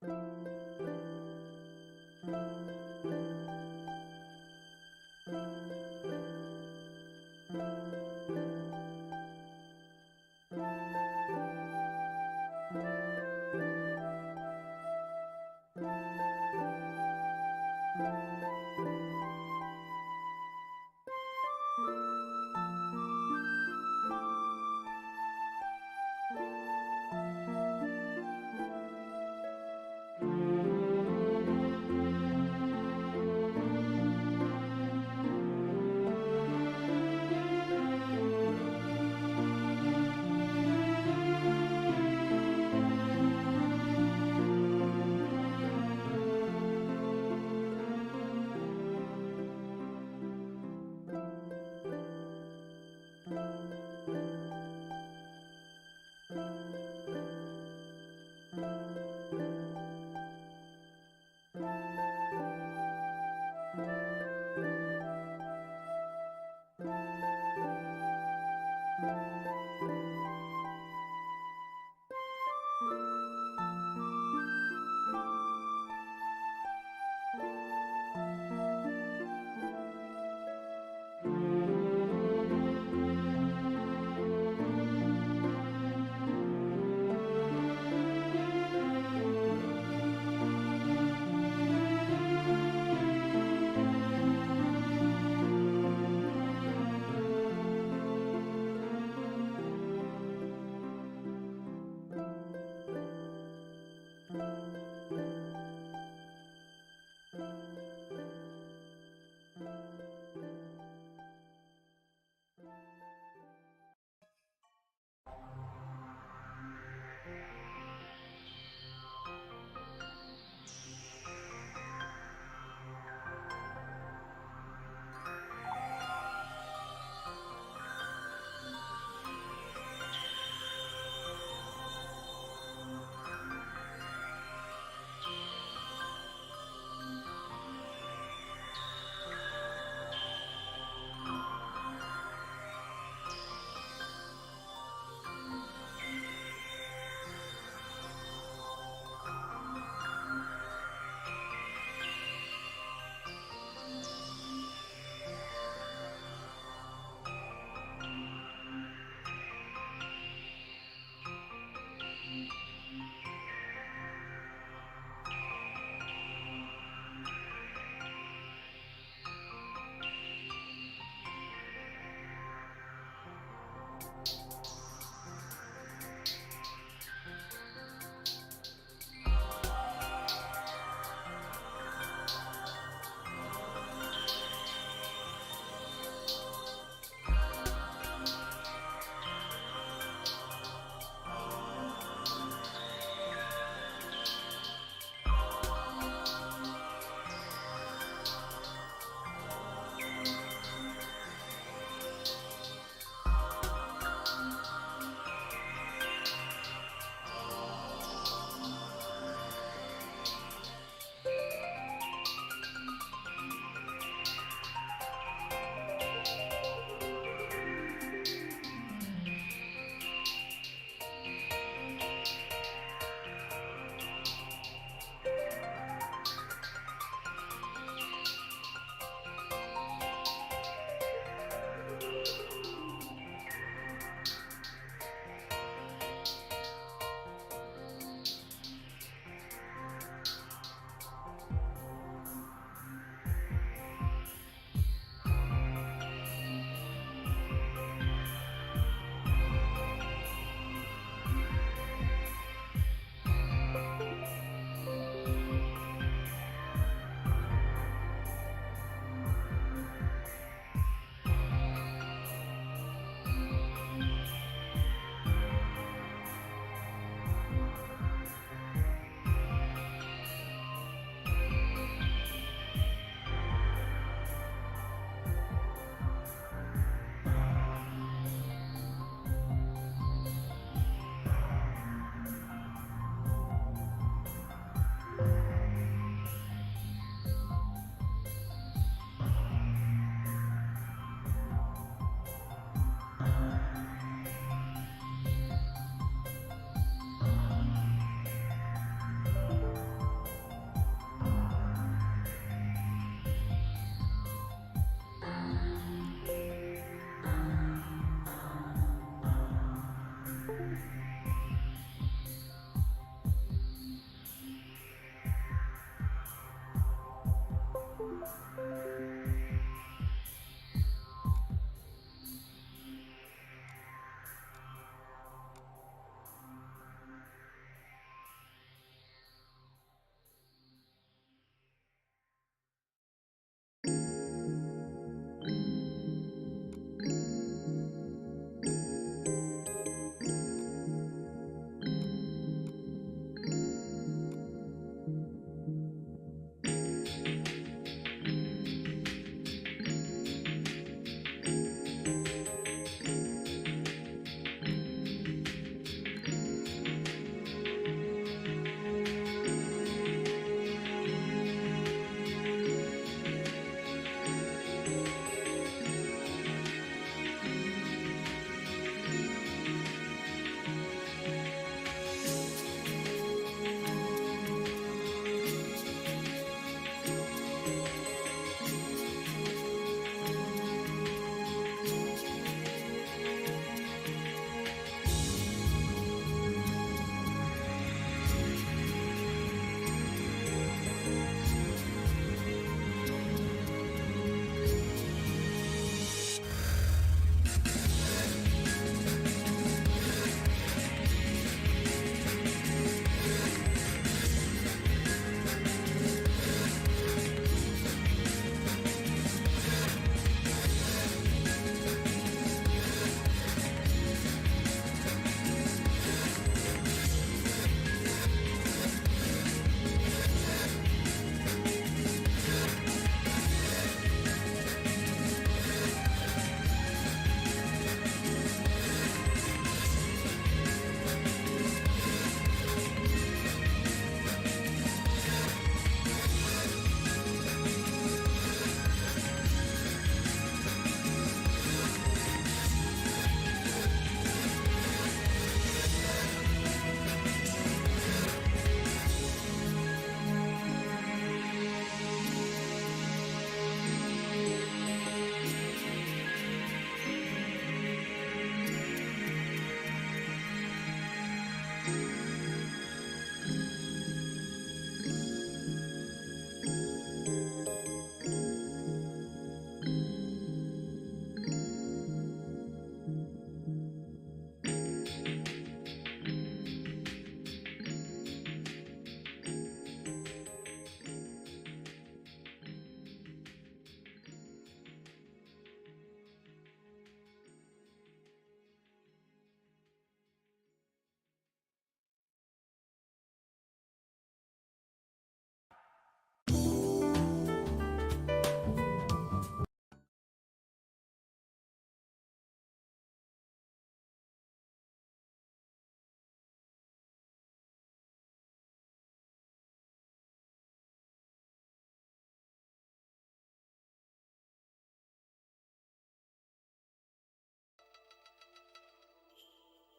Thank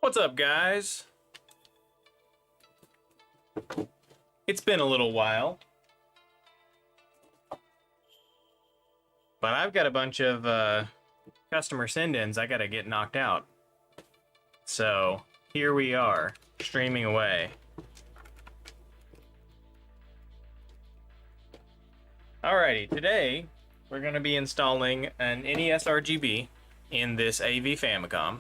What's up, guys? It's been a little while, but I've got a bunch of customer send-ins I gotta get knocked out. So here we are, streaming away. Alrighty, today we're gonna be installing an NESRGB in this AV Famicom.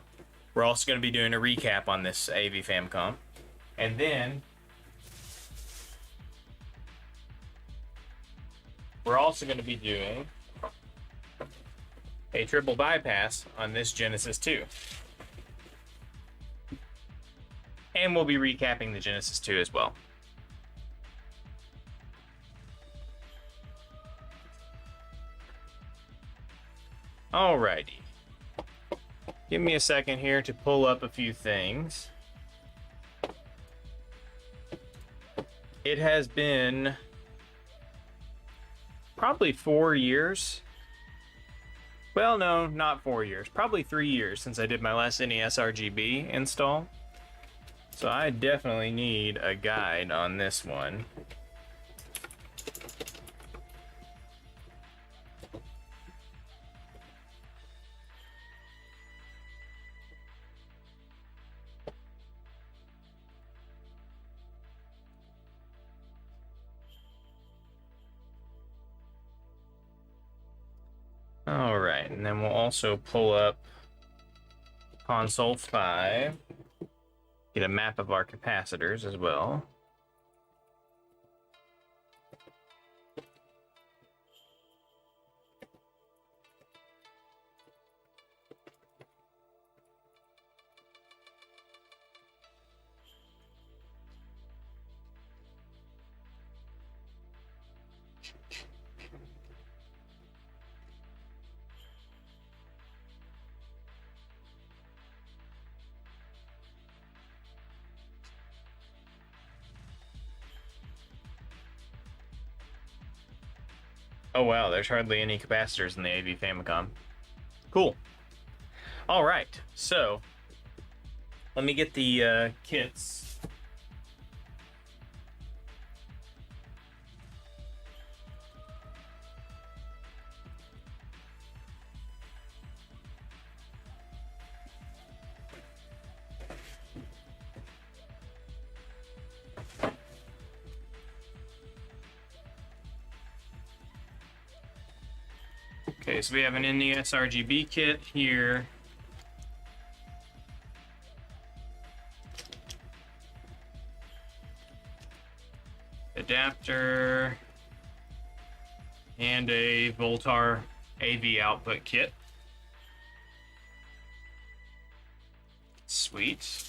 We're also going to be doing a recap on this AV Famicom. And then we're also going to be doing a triple bypass on this Genesis 2. And we'll be recapping the Genesis 2 as well. Alrighty. Give me a second here to pull up a few things. It has been probably 4 years. Well, no, not 4 years. Probably 3 years since I did my last NESRGB install. So I definitely need a guide on this one. Alright, and then we'll also pull up console 5, get a map of our capacitors as well. Oh wow, there's hardly any capacitors in the AV Famicom. Cool. Alright, so let me get the kits. Okay, so we have an NESRGB kit here. Adapter. And a Voltar AV output kit. Sweet.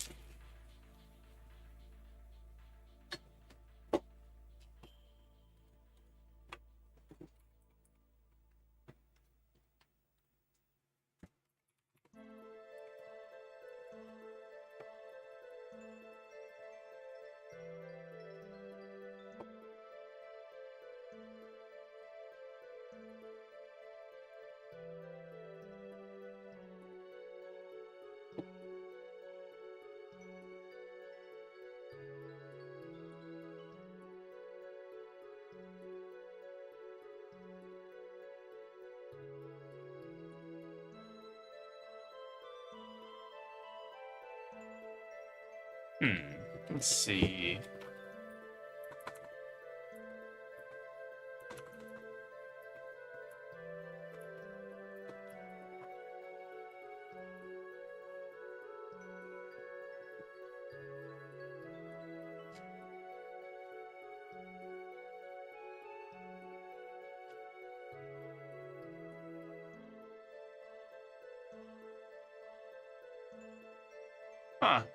Let's see.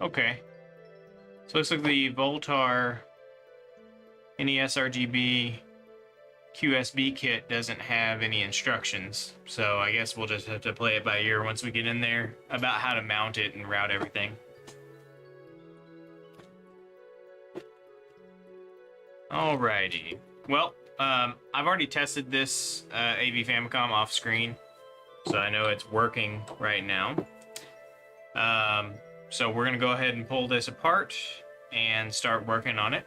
Okay. So it looks like the Voltar NESRGB QSB kit doesn't have any instructions. So I guess we'll just have to play it by ear once we get in there about how to mount it and route everything. Alrighty. Well, I've already tested this AV Famicom off screen, so I know it's working right now. So we're going to go ahead and pull this apart and start working on it.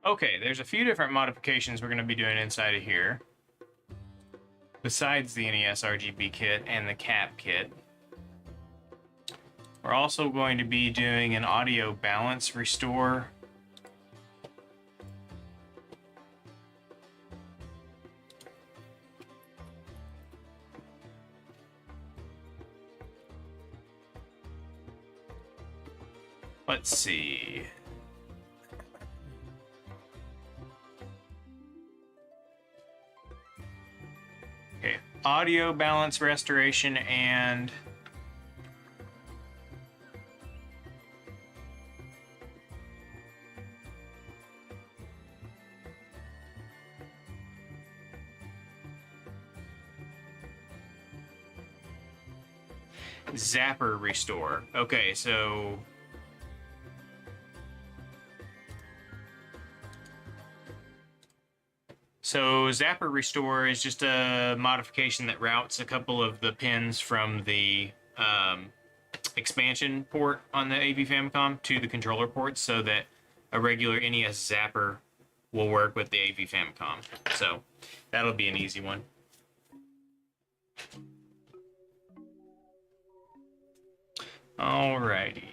Okay, there's a few different modifications we're going to be doing inside of here, besides the NESRGB kit and the cap kit. We're also going to be doing an audio balance restore. Let's see. Okay, audio balance restoration and zapper restore. Okay, so zapper restore is just a modification that routes a couple of the pins from the expansion port on the AV Famicom to the controller ports so that a regular NES zapper will work with the AV Famicom. So that'll be an easy one. Alrighty.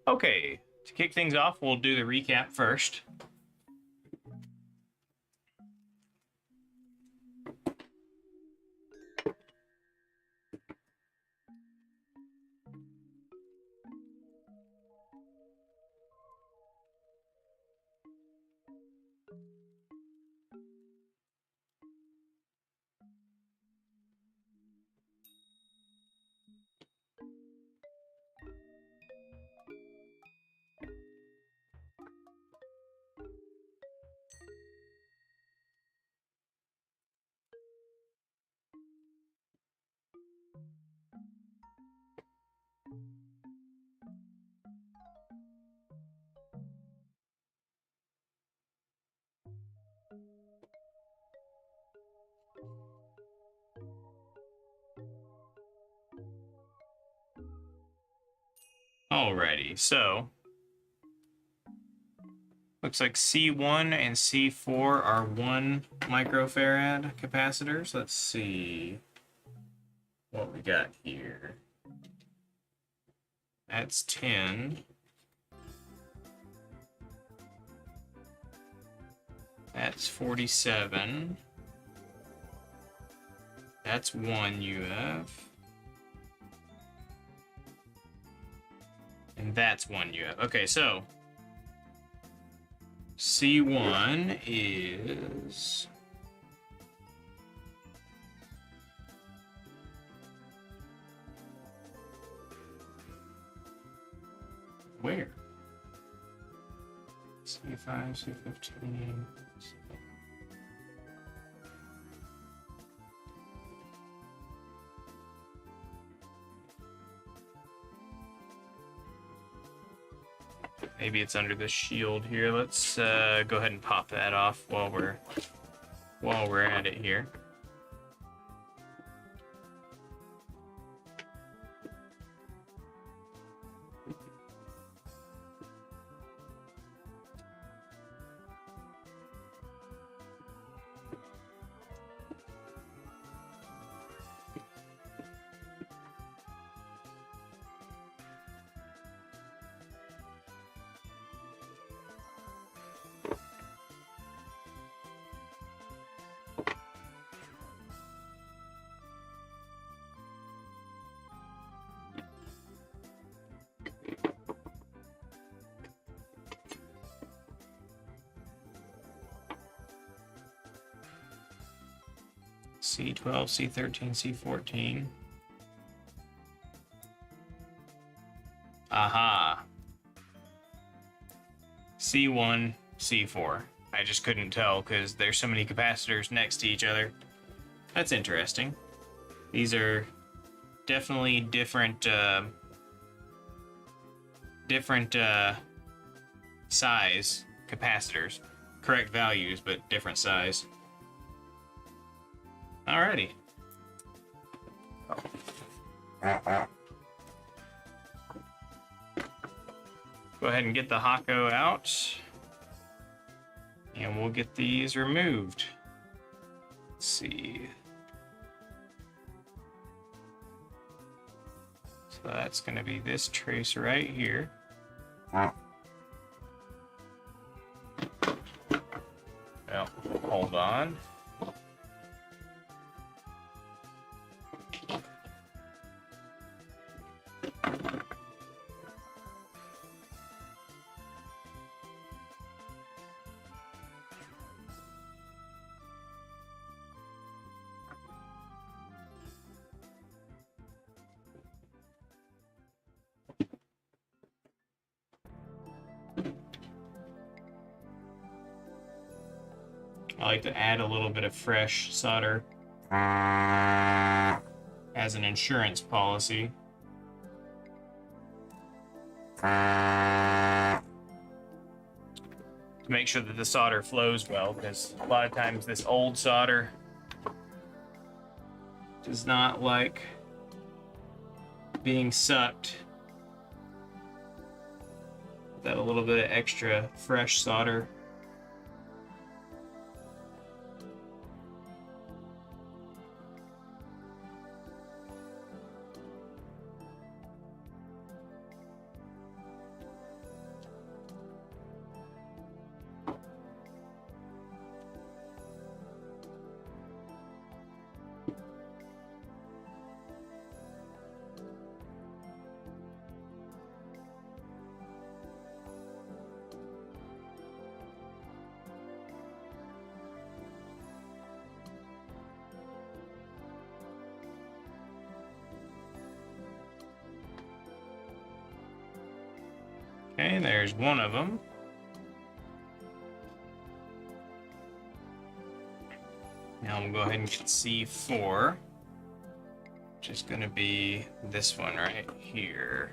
Okay, to kick things off, we'll do the recap first. Alrighty, so looks like C1 and C4 are 1 microfarad capacitors. Let's see what we got here. That's 10. That's 47. That's 1 UF. And that's 1 UF. Okay, so C1 is where? C5, C15. Maybe it's under the shield here. Let's go ahead and pop that off while we're at it here. C12, C13, C14. Aha. C1, C4. I just couldn't tell because there's so many capacitors next to each other. That's interesting. These are definitely different size capacitors. Correct values, but different size. Alrighty. Go ahead and get the Hako out. And we'll get these removed. Let's see. So that's going to be this trace right here. Well, hold on. I like to add a little bit of fresh solder as an insurance policy. To make sure that the solder flows well, because a lot of times this old solder does not like being sucked. That a little bit of extra fresh solder. Okay, there's one of them. Now we'll go ahead and get C4, which is going to be this one right here.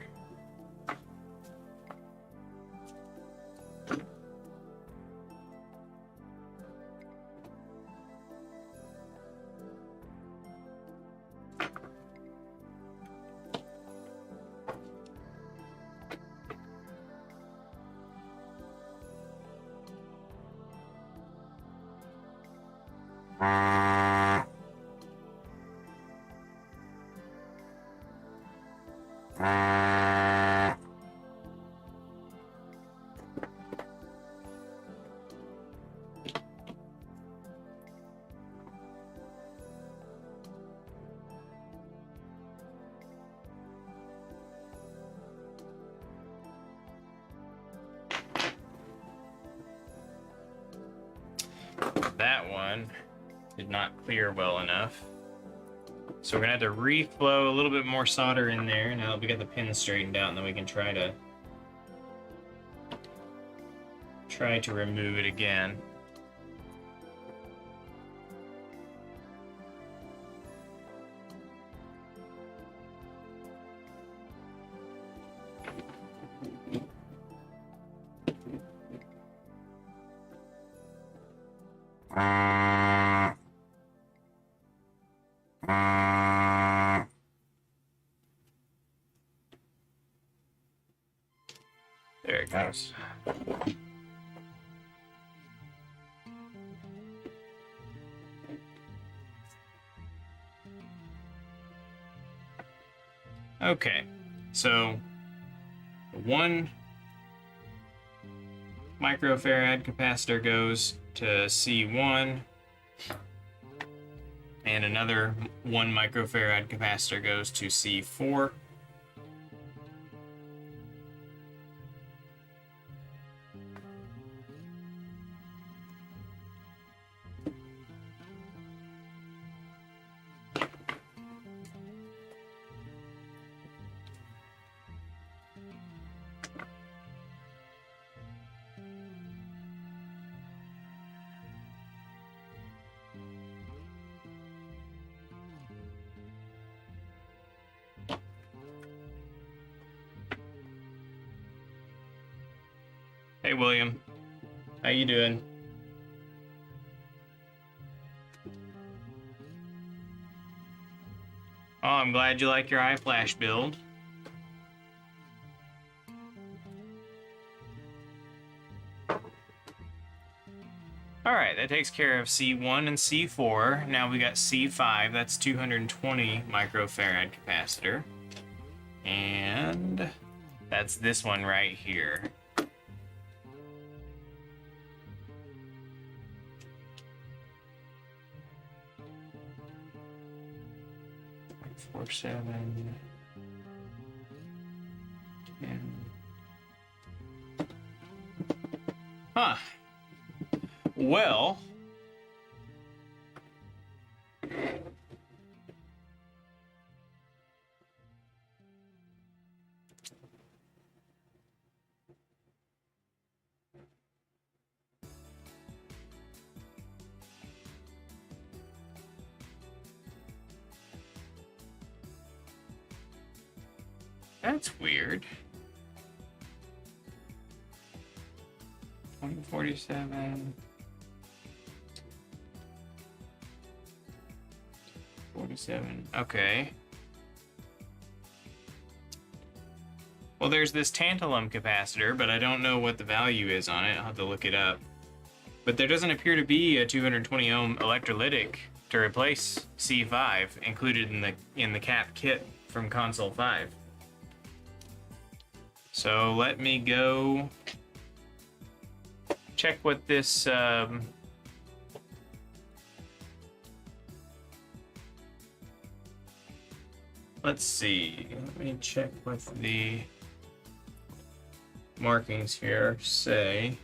That one did not clear well enough. So we're gonna have to reflow a little bit more solder in there now that we got the pins straightened out, and then we can try to remove it again. There it goes. Okay, so 1 microfarad capacitor goes to C1, and another 1 microfarad capacitor goes to C4. Hey, William. How you doing? Oh, I'm glad you like your iFlash build. Alright, that takes care of C1 and C4. Now we got C5, that's 220 microfarad capacitor. And that's this one right here. 4, 7, 10. Huh. Well, that's weird. 2047. 47. Okay. Well, there's this tantalum capacitor, but I don't know what the value is on it. I'll have to look it up. But there doesn't appear to be a 220 ohm electrolytic to replace C5 included in the cap kit from console 5. So let me go check what this let's see. Let me check what the markings here say.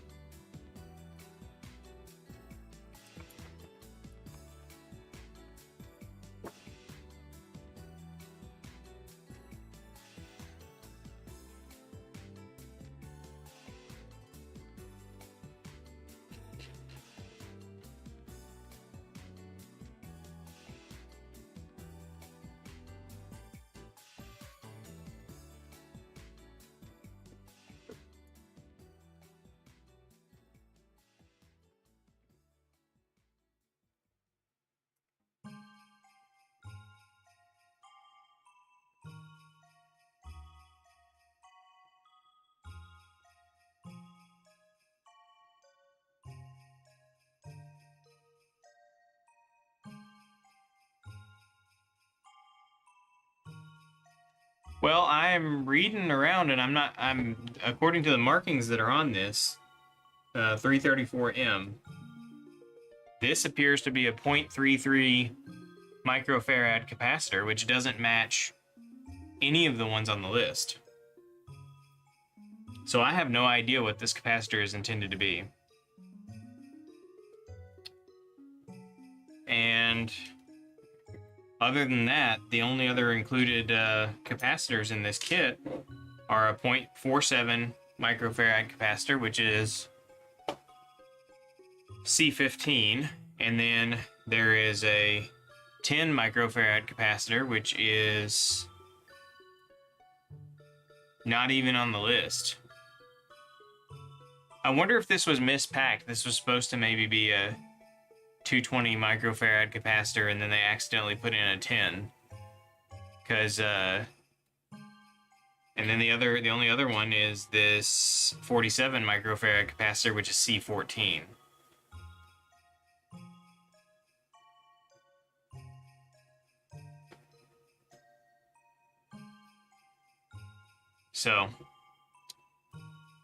Well, I'm reading around and according to the markings that are on this, 334M, this appears to be a 0.33 microfarad capacitor, which doesn't match any of the ones on the list. So I have no idea what this capacitor is intended to be. And other than that, the only other included capacitors in this kit are a 0.47 microfarad capacitor, which is C15, and then there is a 10 microfarad capacitor, which is not even on the list. I wonder if this was mispacked. This was supposed to maybe be a 220 microfarad capacitor, and then they accidentally put in a 10. Because, and then the only other one is this 47 microfarad capacitor, which is C14.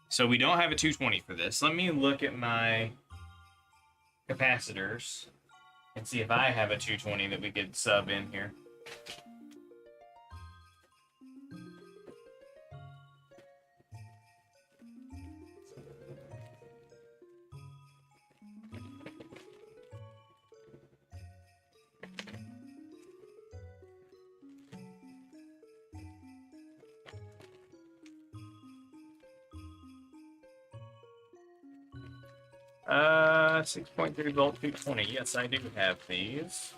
So we don't have a 220 for this. Let me look at my capacitors and see if I have a 220 that we could sub in here. Uh, 6.3 volt 220. Yes, I do have these.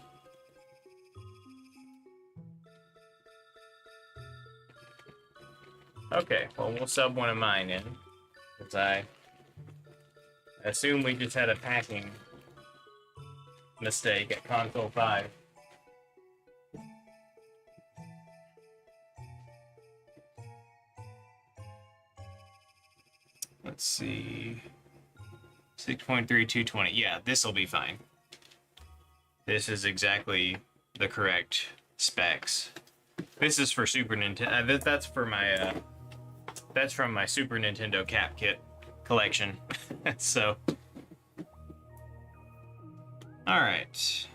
Okay, well, we'll sub one of mine in, because I assume we just had a packing mistake at console 5. Let's see. 6.3 220. Yeah, this will be fine. This is exactly the correct specs. This is for Super Nintendo. That's for my that's from my Super Nintendo cap kit collection. So, all right.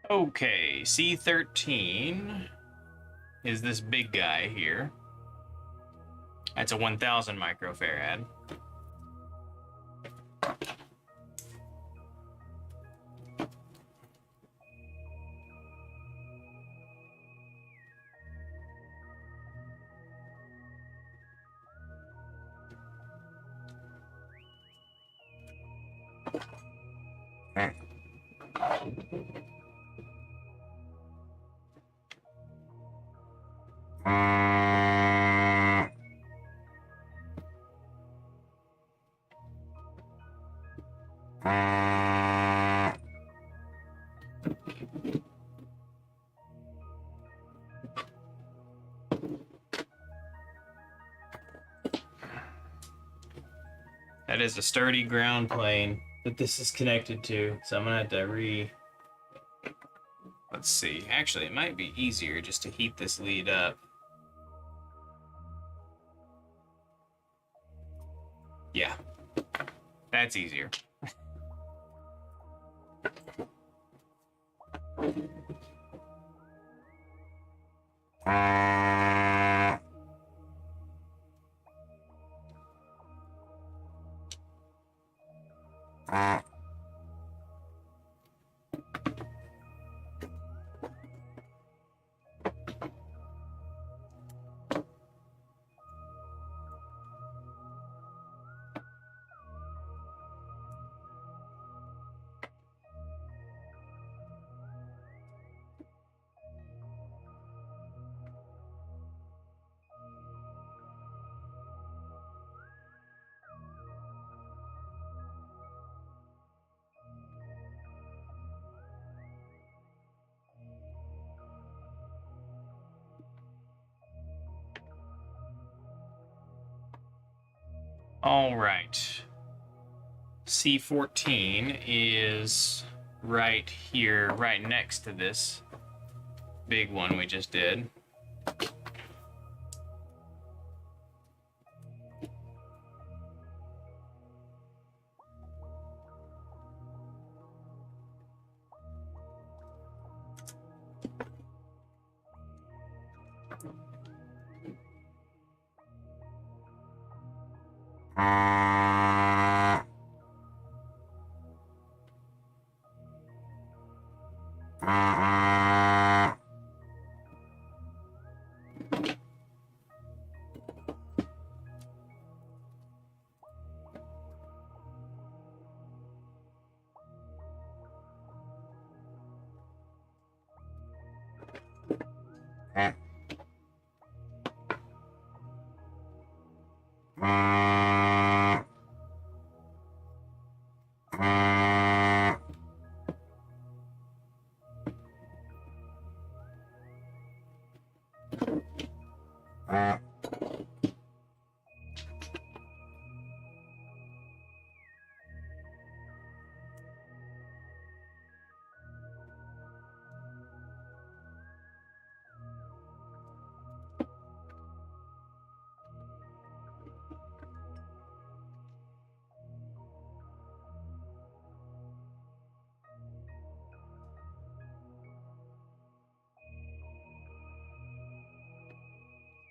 Okay, C13 is this big guy here. That's a 1000 microfarad. That is a sturdy ground plane that this is connected to, so I'm gonna have to let's see. Actually, it might be easier just to heat this lead up. Yeah, that's easier. All right. C14 is right here, right next to this big one we just did.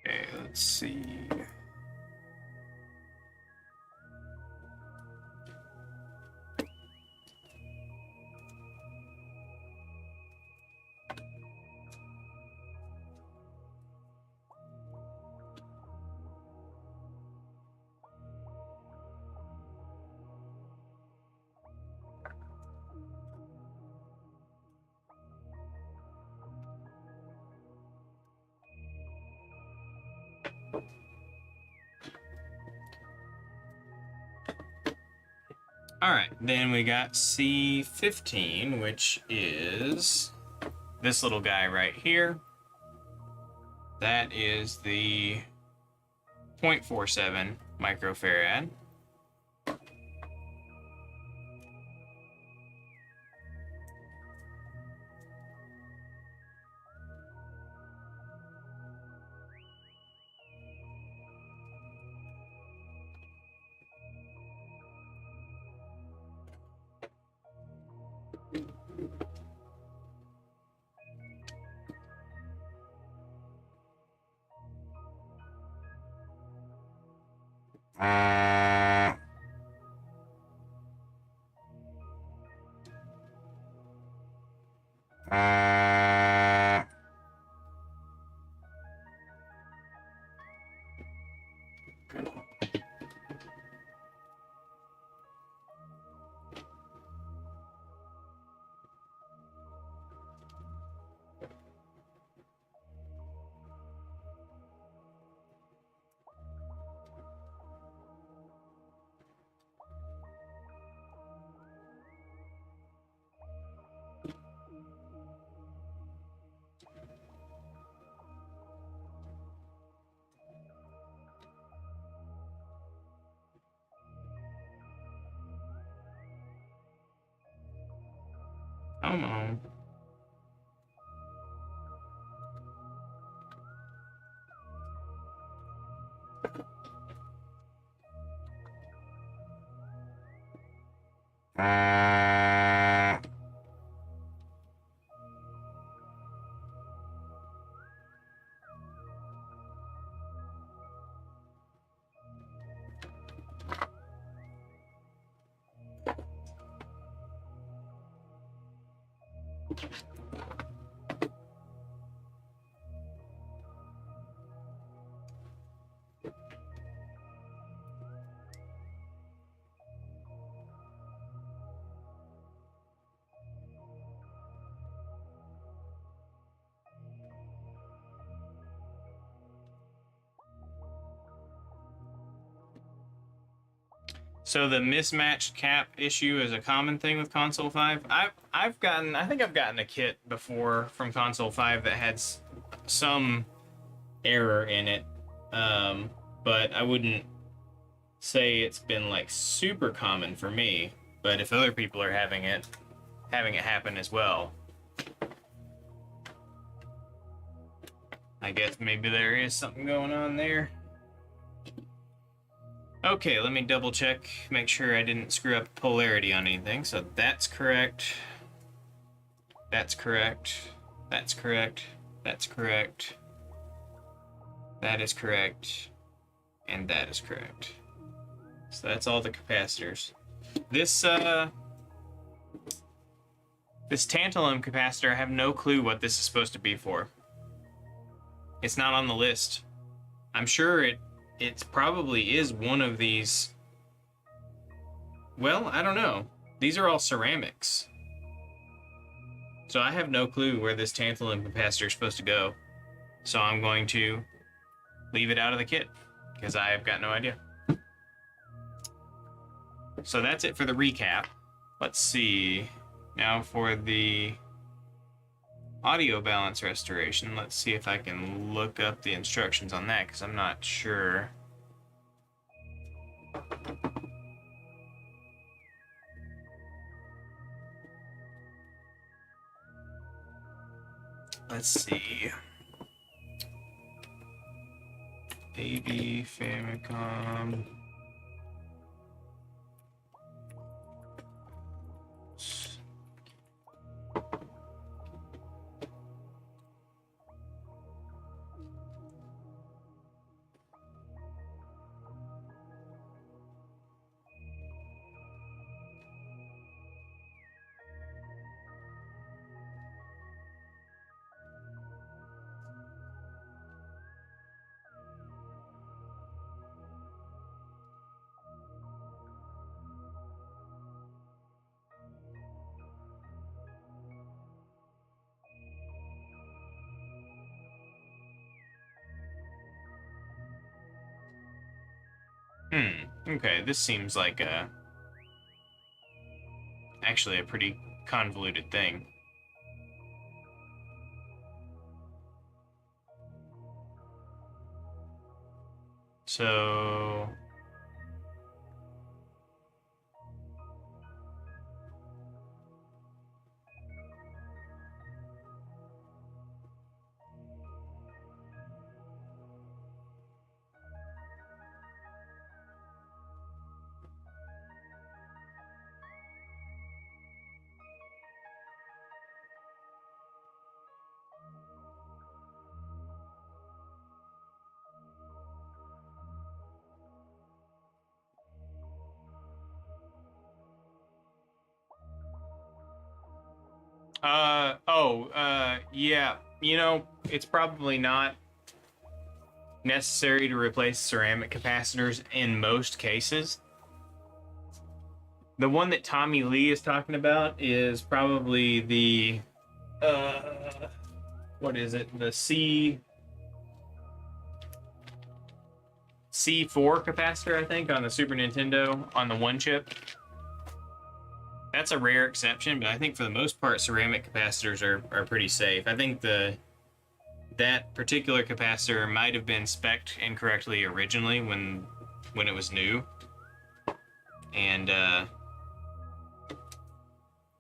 Okay, let's see. All right, then we got C15, which is this little guy right here. That is the 0.47 microfarad. Come on. So the mismatched cap issue is a common thing with Console 5. I think I've gotten a kit before from Console 5 that had some error in it, but I wouldn't say it's been like super common for me. But if other people are having it happen as well, I guess maybe there is something going on there. Okay, let me double check, make sure I didn't screw up polarity on anything. So that's correct. That's correct. That's correct. That's correct. That is correct. And that is correct. So that's all the capacitors. This tantalum capacitor, I have no clue what this is supposed to be for. It's not on the list. I'm sure it probably is one of these. Well, I don't know. These are all ceramics. So I have no clue where this tantalum capacitor is supposed to go. So I'm going to leave it out of the kit because I've got no idea. So that's it for the recap. Let's see. Now for the audio balance restoration, let's see if I can look up the instructions on that because I'm not sure. Let's see. AV Famicom. Okay, this seems like actually a pretty convoluted thing. So yeah, you know, it's probably not necessary to replace ceramic capacitors in most cases. The one that Tommy Lee is talking about is probably the, what is it? The C4 capacitor, I think, on the Super Nintendo, on the one chip. That's a rare exception, but I think for the most part, ceramic capacitors are pretty safe. I think that particular capacitor might have been spec'd incorrectly originally when it was new, and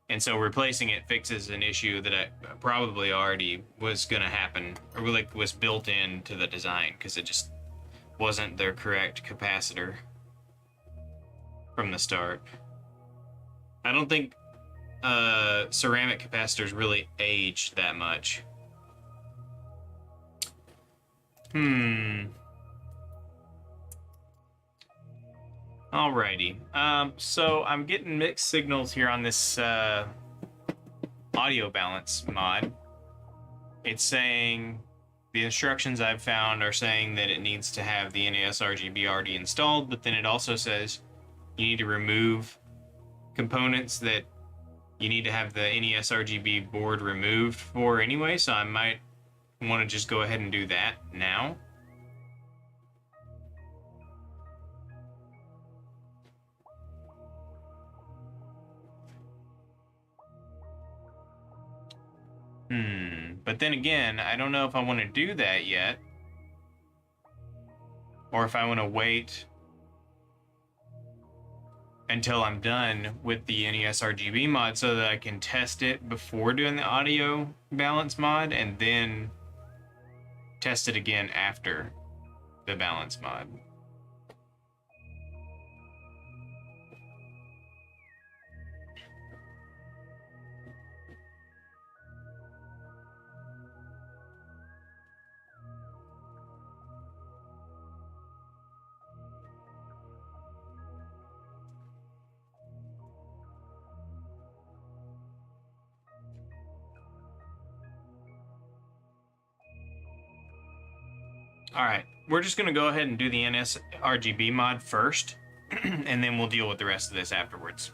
And so replacing it fixes an issue that I probably already was going to happen, or like was built into the design, because it just wasn't their correct capacitor from the start. I don't think ceramic capacitors really age that much. Alrighty. So I'm getting mixed signals here on this audio balance mod. It's saying the instructions I've found are saying that it needs to have the NESRGB already installed, but then it also says you need to remove components that you need to have the NESRGB board removed for anyway, so I might want to just go ahead and do that now. But then again, I don't know if I want to do that yet, or if I want to wait until I'm done with the NESRGB mod so that I can test it before doing the audio balance mod, and then test it again after the balance mod. Alright, we're just going to go ahead and do the NSRGB mod first, and then we'll deal with the rest of this afterwards.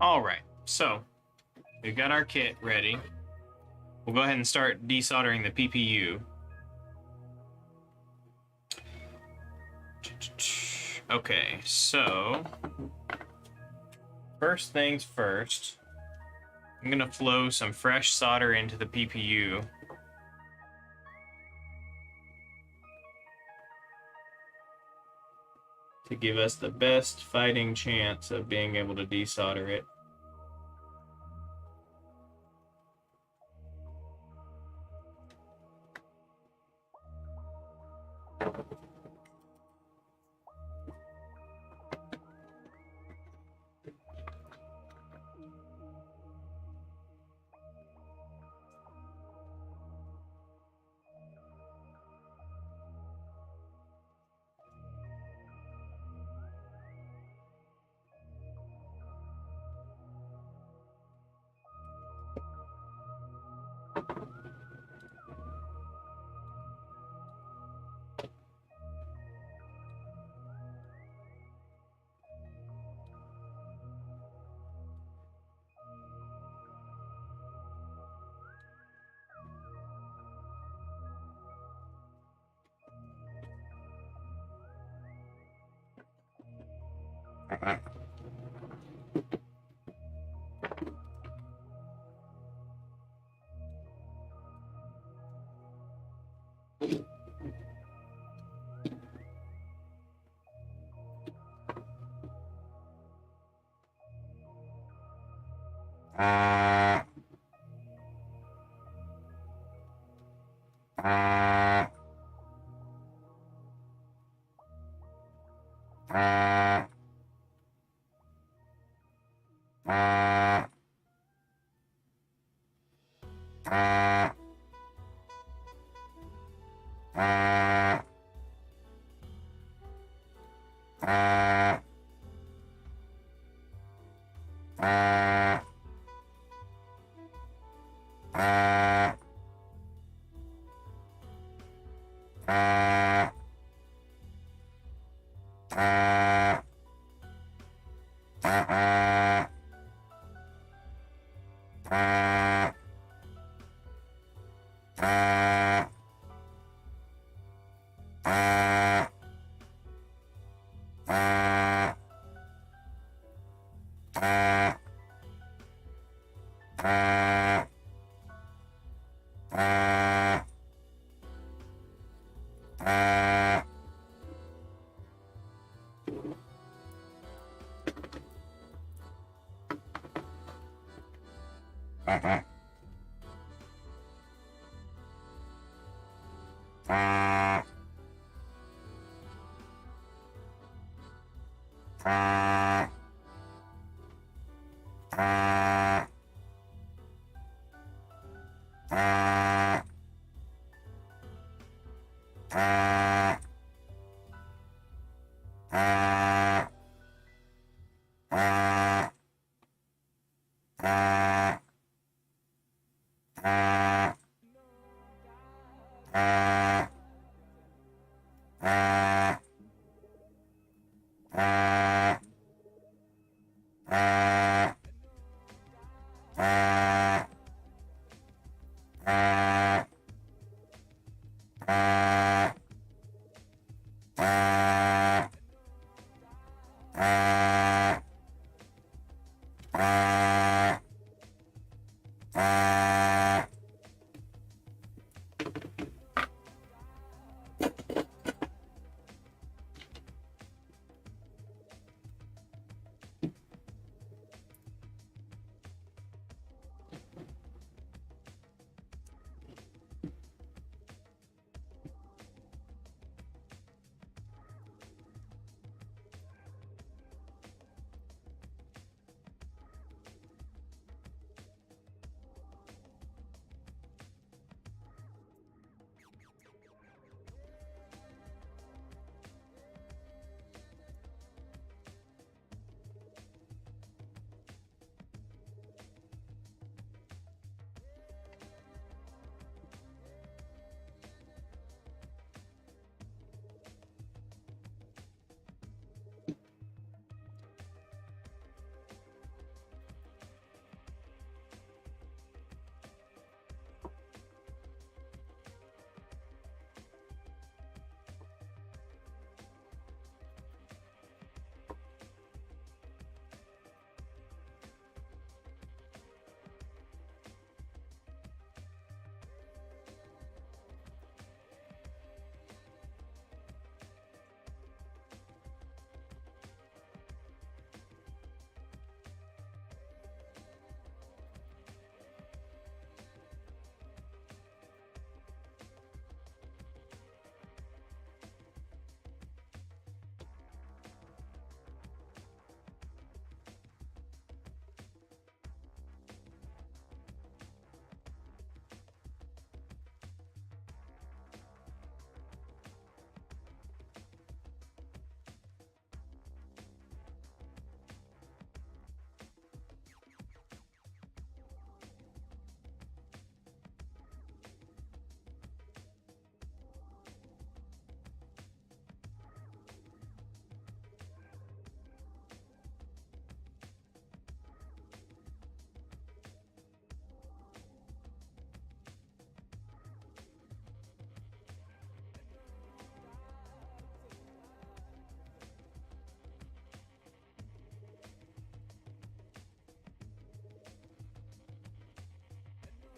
Alright, so we've got our kit ready. We'll go ahead and start desoldering the PPU. Okay, so first things first, I'm going to flow some fresh solder into the PPU. To give us the best fighting chance of being able to desolder it.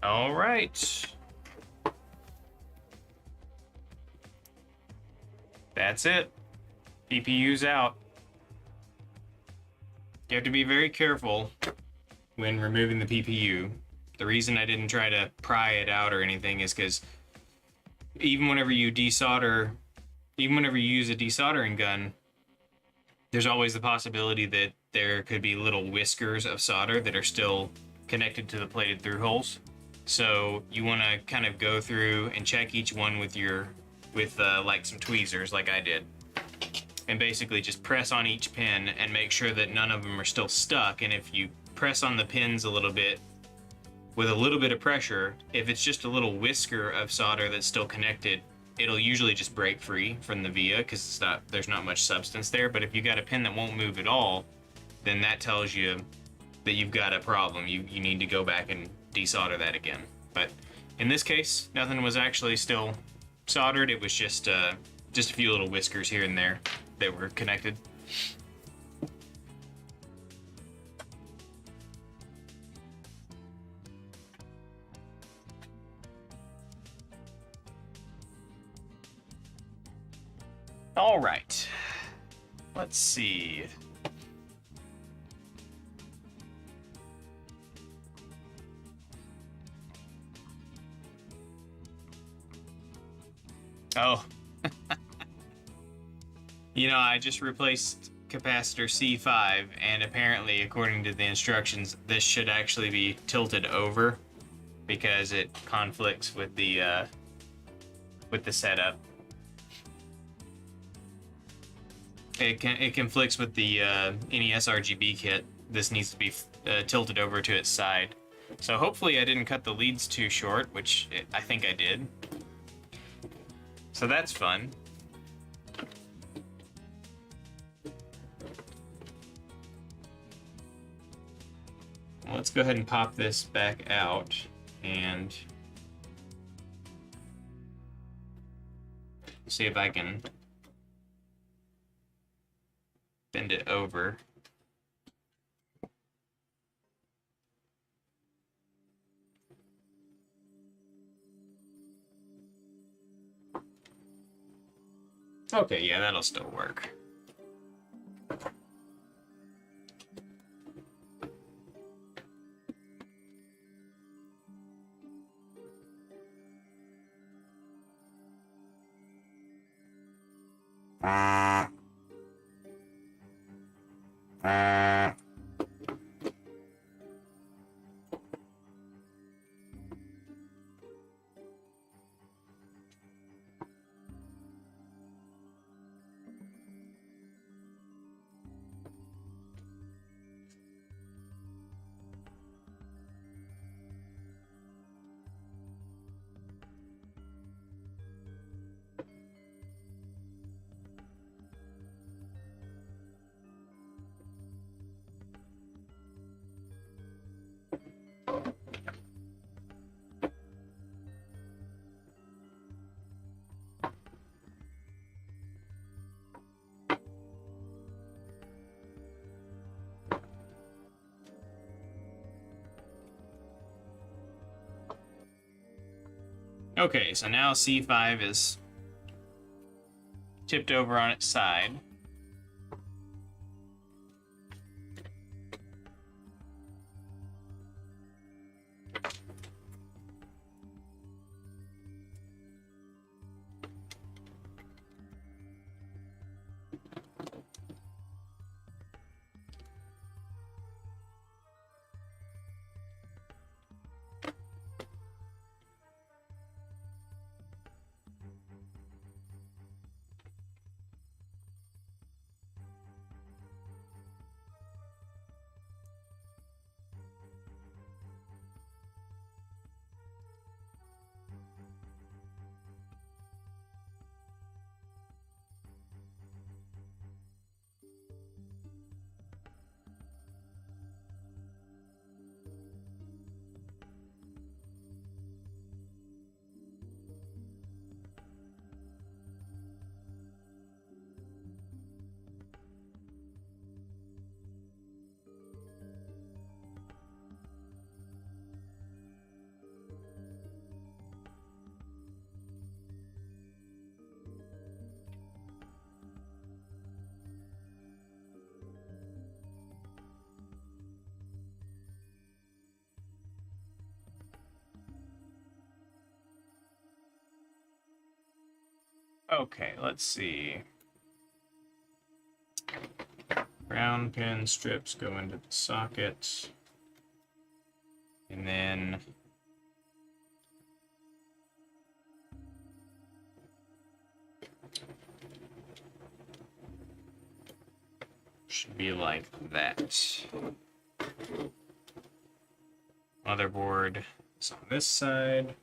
All right. That's it. PPU's out. You have to be very careful when removing the PPU. The reason I didn't try to pry it out or anything is because even whenever you use a desoldering gun, there's always the possibility that there could be little whiskers of solder that are still connected to the plated through holes. So you want to kind of go through and check each one with like some tweezers, like I did, and basically just press on each pin and make sure that none of them are still stuck. And if you press on the pins a little bit with a little bit of pressure, if it's just a little whisker of solder that's still connected, it'll usually just break free from the via because there's not much substance there. But if you got a pin that won't move at all, then that tells you that you've got a problem. You need to go back and desolder that again. But in this case, nothing was actually still soldered. It was just a few little whiskers here and there that were connected. All right, let's see. Oh, I just replaced capacitor C5, and apparently, according to the instructions, this should actually be tilted over because it conflicts with the setup. It conflicts with the NESRGB kit. This needs to be tilted over to its side. So hopefully I didn't cut the leads too short, which I think I did. So that's fun. Well, let's go ahead and pop this back out and see if I can bend it over. Okay, yeah, that'll still work. Okay, so now C5 is tipped over on its side. Okay, let's see. Brown pin strips go into the socket. And then should be like that. Motherboard is on this side.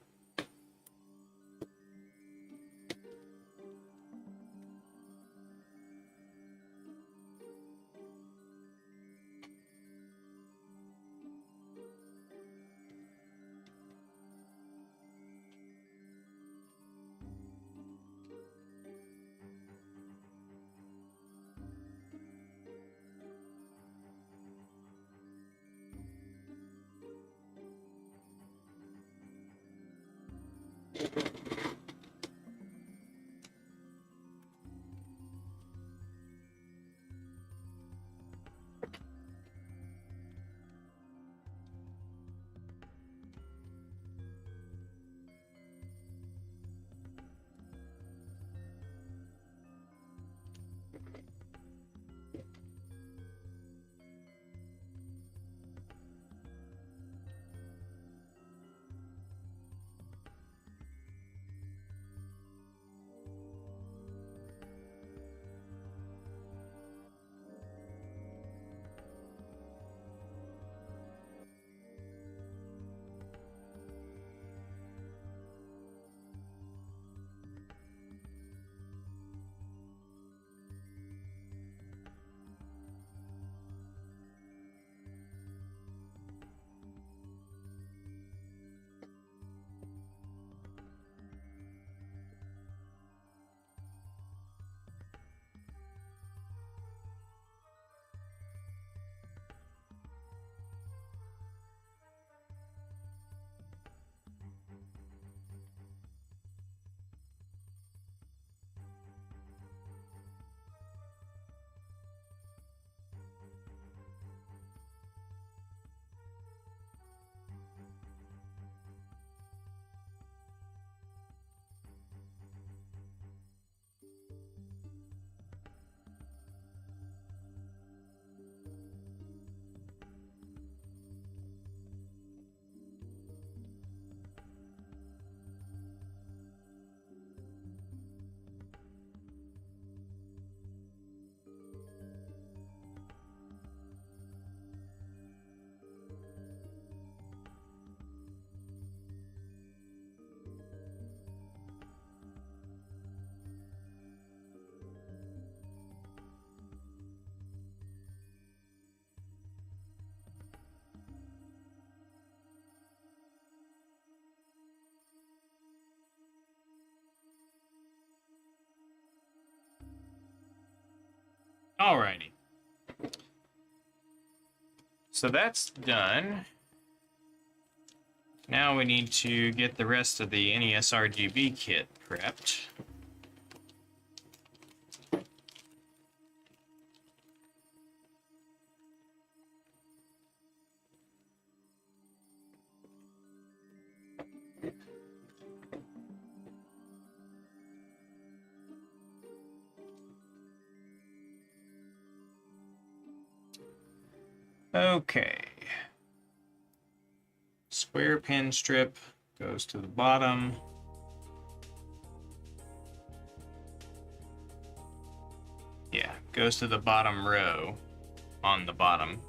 Alrighty. So that's done. Now we need to get the rest of the NESRGB kit prepped. Okay. Square pin strip goes to the bottom. Yeah, goes to the bottom row on the bottom.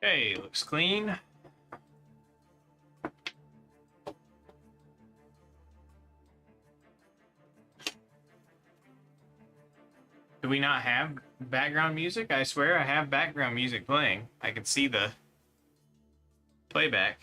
Okay, looks clean. Do we not have background music? I swear I have background music playing. I can see the playback.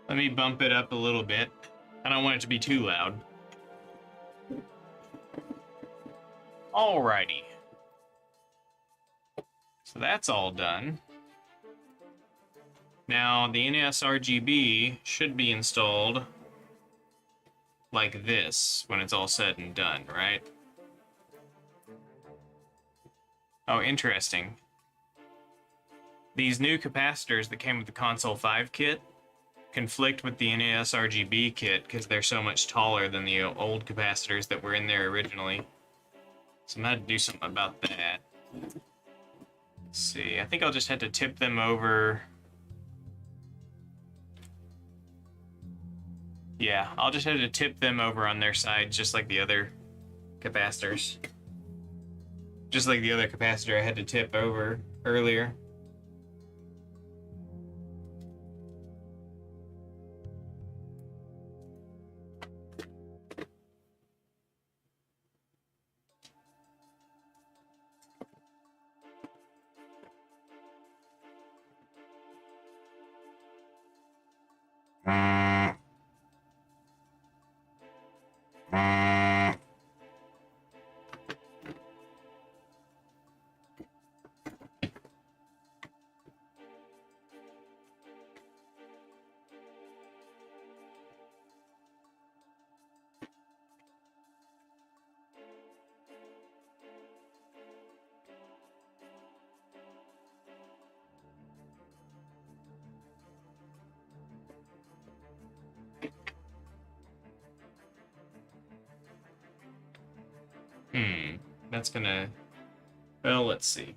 Let me bump it up a little bit. I don't want it to be too loud. Alrighty. So that's all done. Now the NESRGB should be installed like this when it's all said and done, right? Oh, interesting. These new capacitors that came with the Console 5 kit conflict with the NESRGB kit because they're so much taller than the old capacitors that were in there originally. So I'm gonna have to do something about that. Let's see, I think I'll just have to tip them over. Yeah, I'll just have to tip them over on their side just like the other capacitors. Just like the other capacitor I had to tip over earlier. That's gonna... Well, let's see.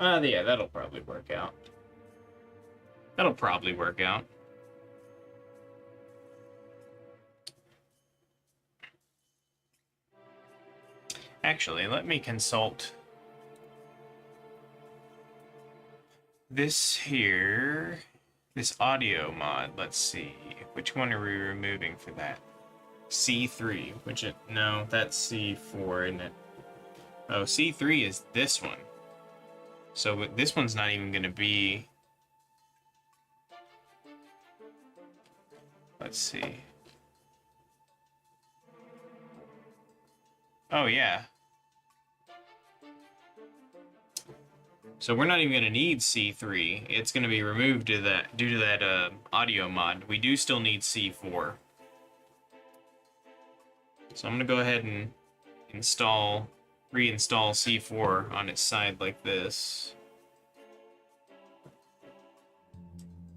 Yeah, that'll probably work out. That'll probably work out. Actually, let me consult this here. This audio mod, let's see. Which one are we removing for that? C3, which it, no, that's C4, isn't it? Oh, C3 is this one. So this one's not even gonna be... Let's see. Oh, yeah. So we're not even gonna need C3. It's gonna be removed due to that audio mod. We do still need C4. So I'm gonna go ahead and reinstall C4 on its side like this.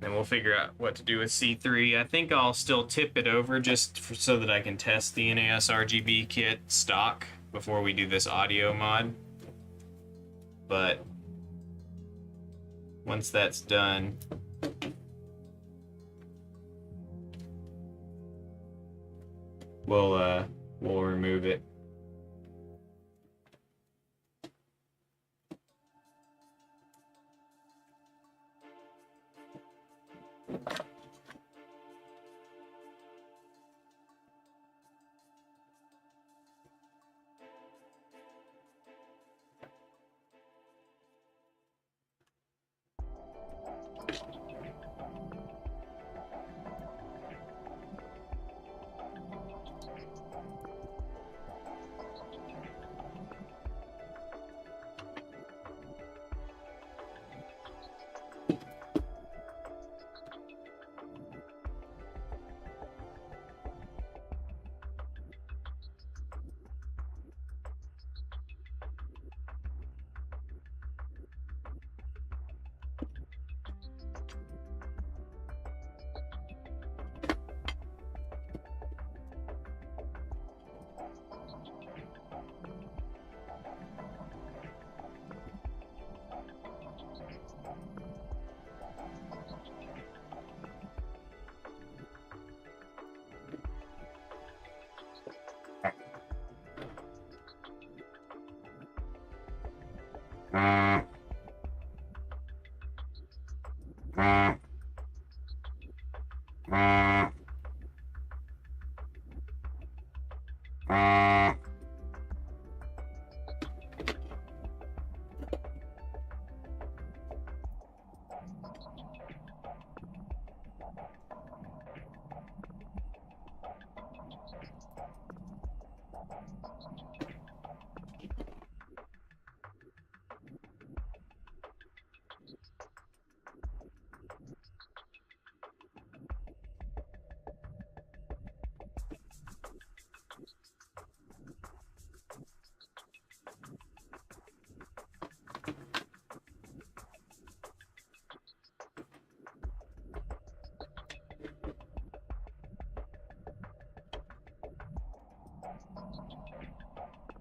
Then we'll figure out what to do with C3. I think I'll still tip it over just so that I can test the NESRGB kit stock before we do this audio mod. But once that's done, we'll remove it.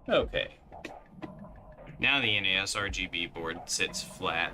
Okay. Now the NESRGB board sits flat.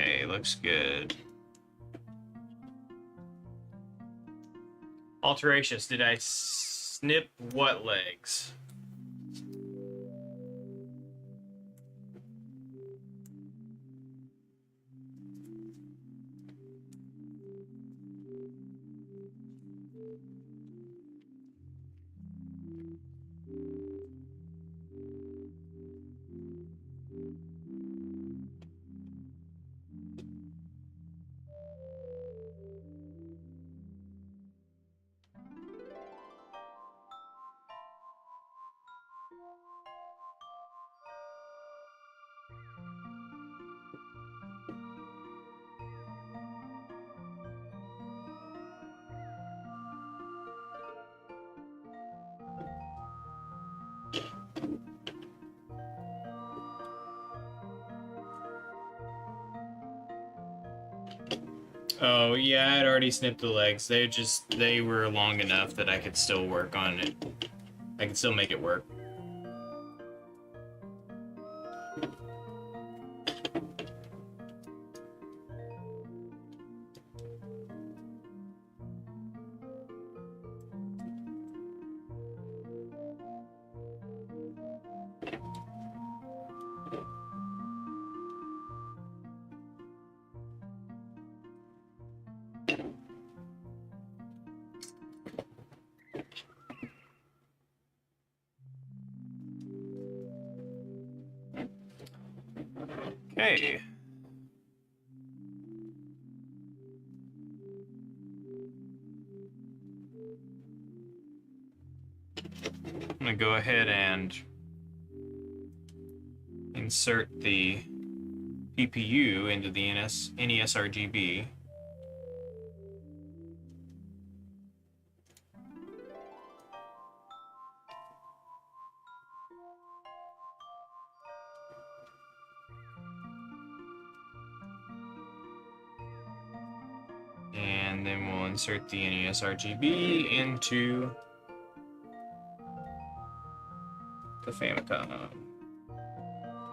Okay, looks good. Alterations, did I snip what legs? Oh, yeah, I'd already snipped the legs. They were long enough that I could still work on it. I could still make it work. Okay. I'm gonna go ahead and insert the PPU into the NESRGB. And then we'll insert the NESRGB into the Famicom.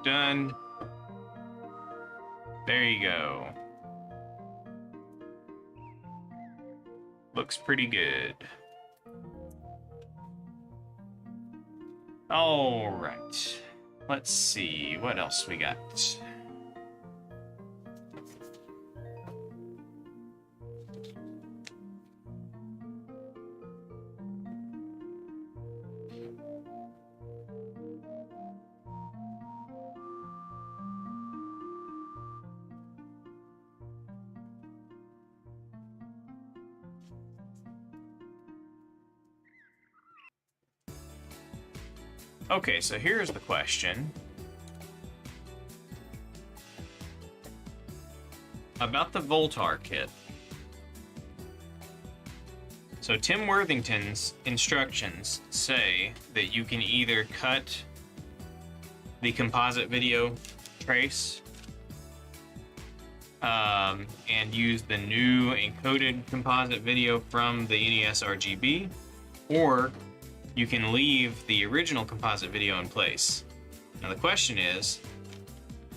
Done. There you go. Looks pretty good. All right. Let's see what else we got. Okay, so here's the question. About the Voltar kit. So Tim Worthington's instructions say that you can either cut the composite video trace and use the new encoded composite video from the NESRGB, or you can leave the original composite video in place. Now the question is,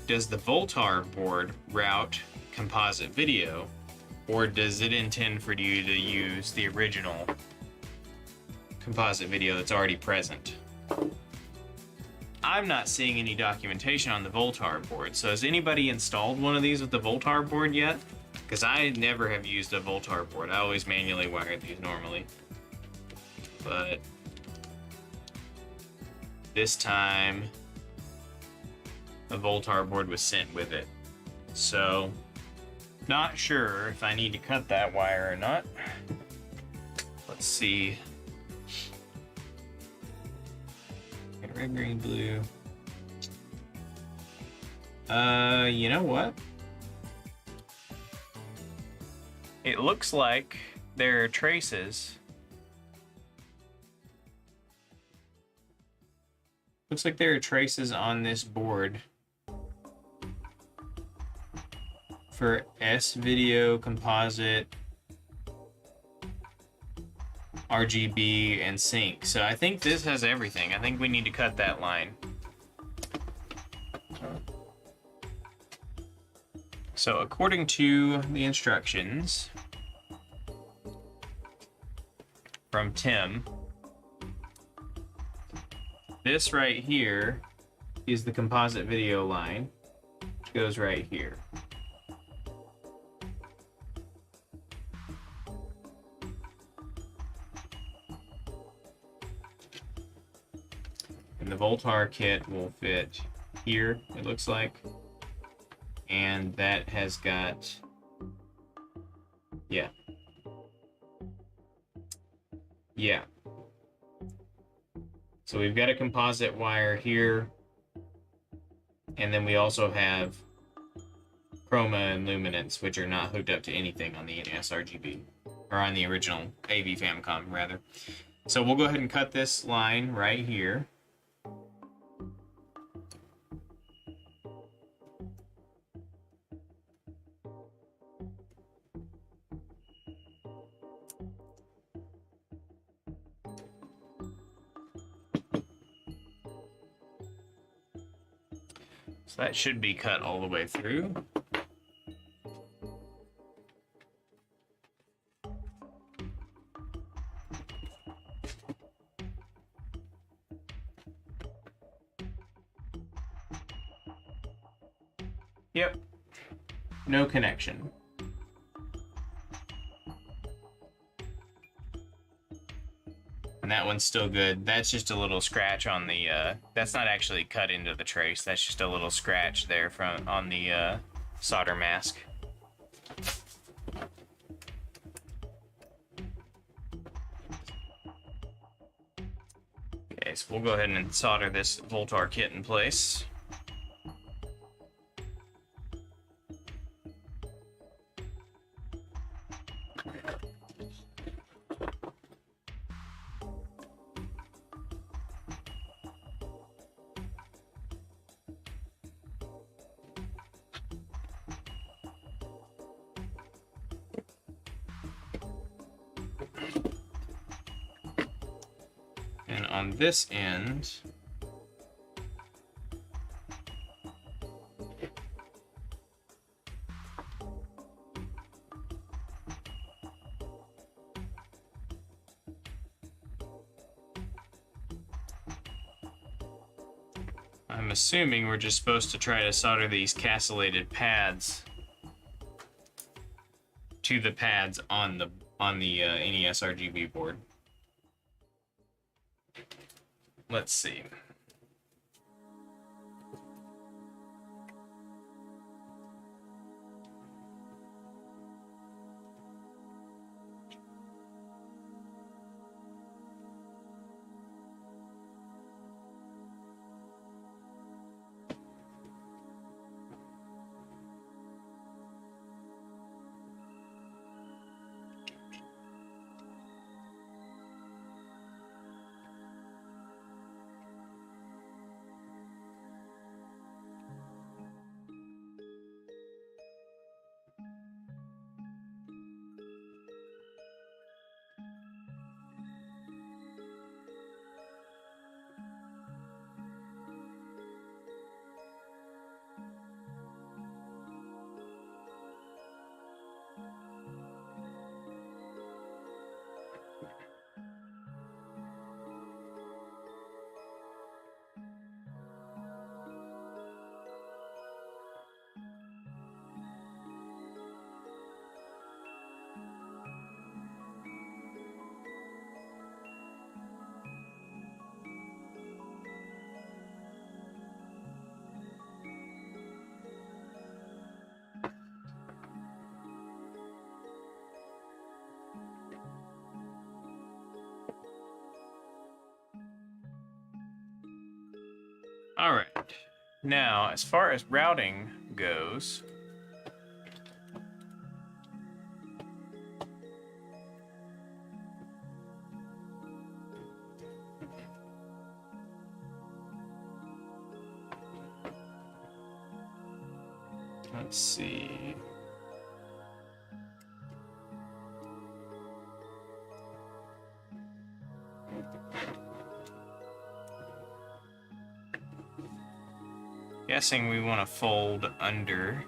does the Voltar board route composite video, or does it intend for you to use the original composite video that's already present? I'm not seeing any documentation on the Voltar board, so has anybody installed one of these with the Voltar board yet? Because I never have used a Voltar board. I always manually wire these normally. But this time, a Voltar board was sent with it. So, not sure if I need to cut that wire or not. Let's see. Red, green, blue. You know what? It looks like there are traces. Looks like there are traces on this board for S-Video, Composite, RGB, and Sync. So I think this has everything. I think we need to cut that line. So according to the instructions from Tim, this right here is the composite video line, which goes right here. And the Voltar kit will fit here, it looks like. And that has got, yeah. So we've got a composite wire here, and then we also have chroma and luminance, which are not hooked up to anything on the NESRGB, or on the original AV Famicom, rather. So we'll go ahead and cut this line right here. So that should be cut all the way through. Yep, no connection. And that one's still good. That's just a little scratch on the, that's not actually cut into the trace. That's just a little scratch there from on the solder mask. Okay, so we'll go ahead and solder this Voltar kit in place. And on this end, I'm assuming we're just supposed to try to solder these castellated pads to the pads on the NESRGB board. Let's see. All right. Now, as far as routing goes, let's see. Guessing we want to fold under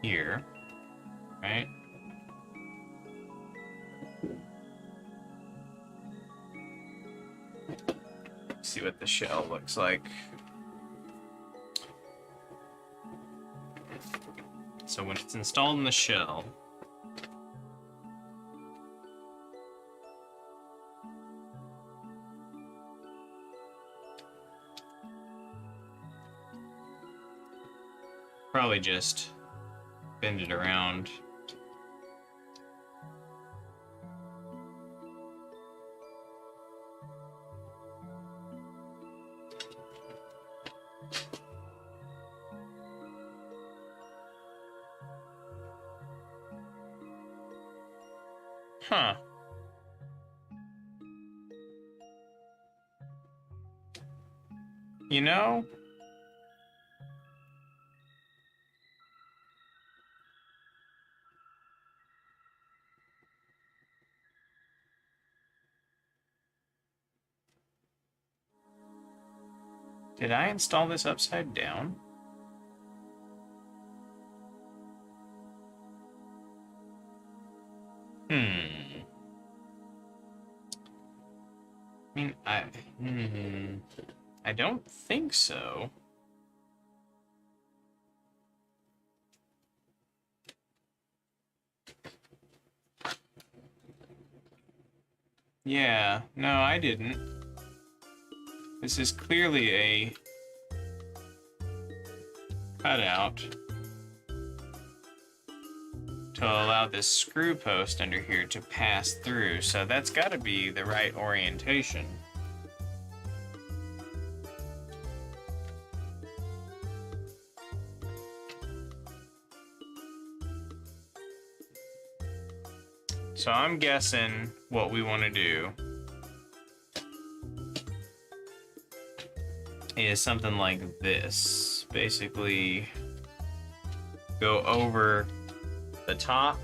here, right? See what the shell looks like. So when it's installed in the shell, probably just bend it around. Huh. You know, did I install this upside down? I mean, I don't think so. Yeah, no, I didn't. This is clearly a cutout to allow this screw post under here to pass through, so that's got to be the right orientation. So I'm guessing what we want to do is something like this. Basically, go over the top.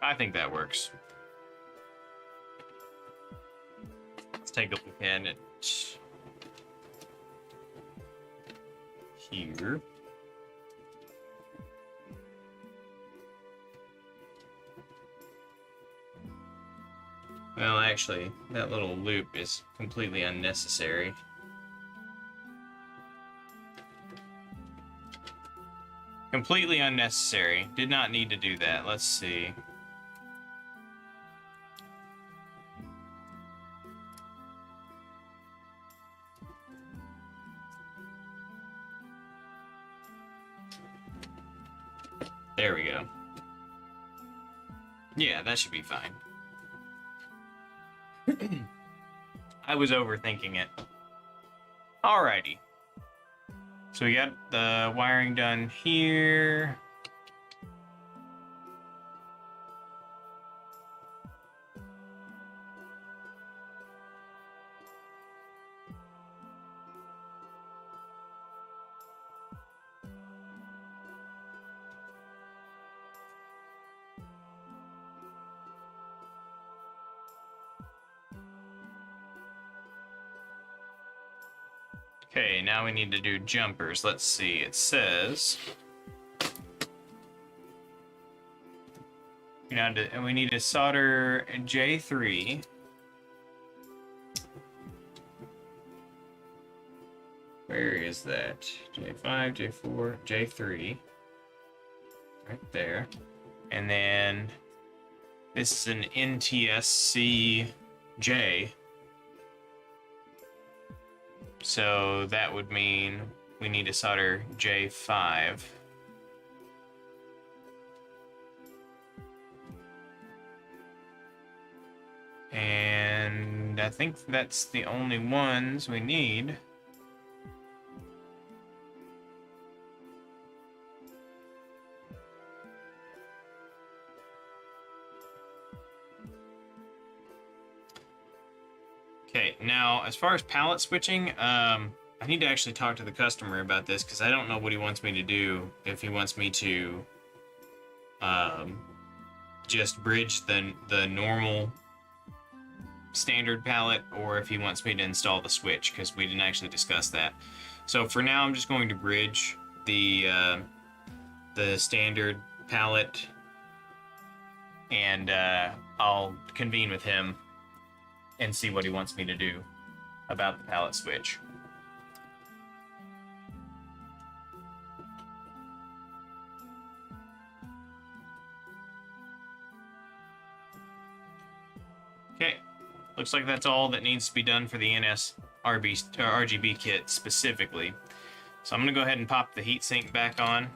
I think that works. Let's take a look at it here. Well, actually, that little loop is completely unnecessary. Completely unnecessary. Did not need to do that. Let's see. There we go. Yeah, that should be fine. I was overthinking it. Alrighty. So we got the wiring done here. Okay, now we need to do jumpers. Let's see, it says... we need to solder J3. Where is that? J5, J4, J3. Right there. And then this is an NTSC J. So that would mean we need to solder J5. And I think that's the only ones we need. Okay, now as far as palette switching, I need to actually talk to the customer about this because I don't know what he wants me to do. If he wants me to just bridge the normal standard palette, or if he wants me to install the switch, because we didn't actually discuss that. So for now, I'm just going to bridge the standard palette, and I'll convene with him and see what he wants me to do about the palette switch. Okay, looks like that's all that needs to be done for the NESRGB kit specifically. So I'm going to go ahead and pop the heatsink back on.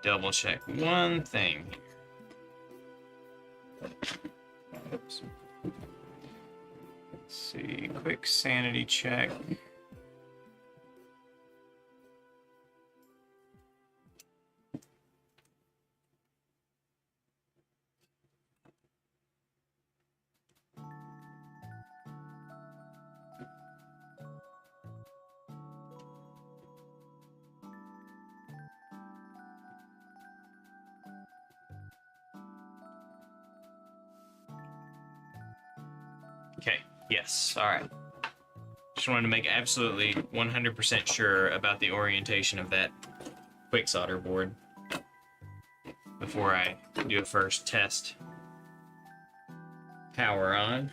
Double check one thing. Oops. Let's see, quick sanity check. Okay, yes, all right. Just wanted to make absolutely 100% sure about the orientation of that quick solder board before I do a first test. Power on.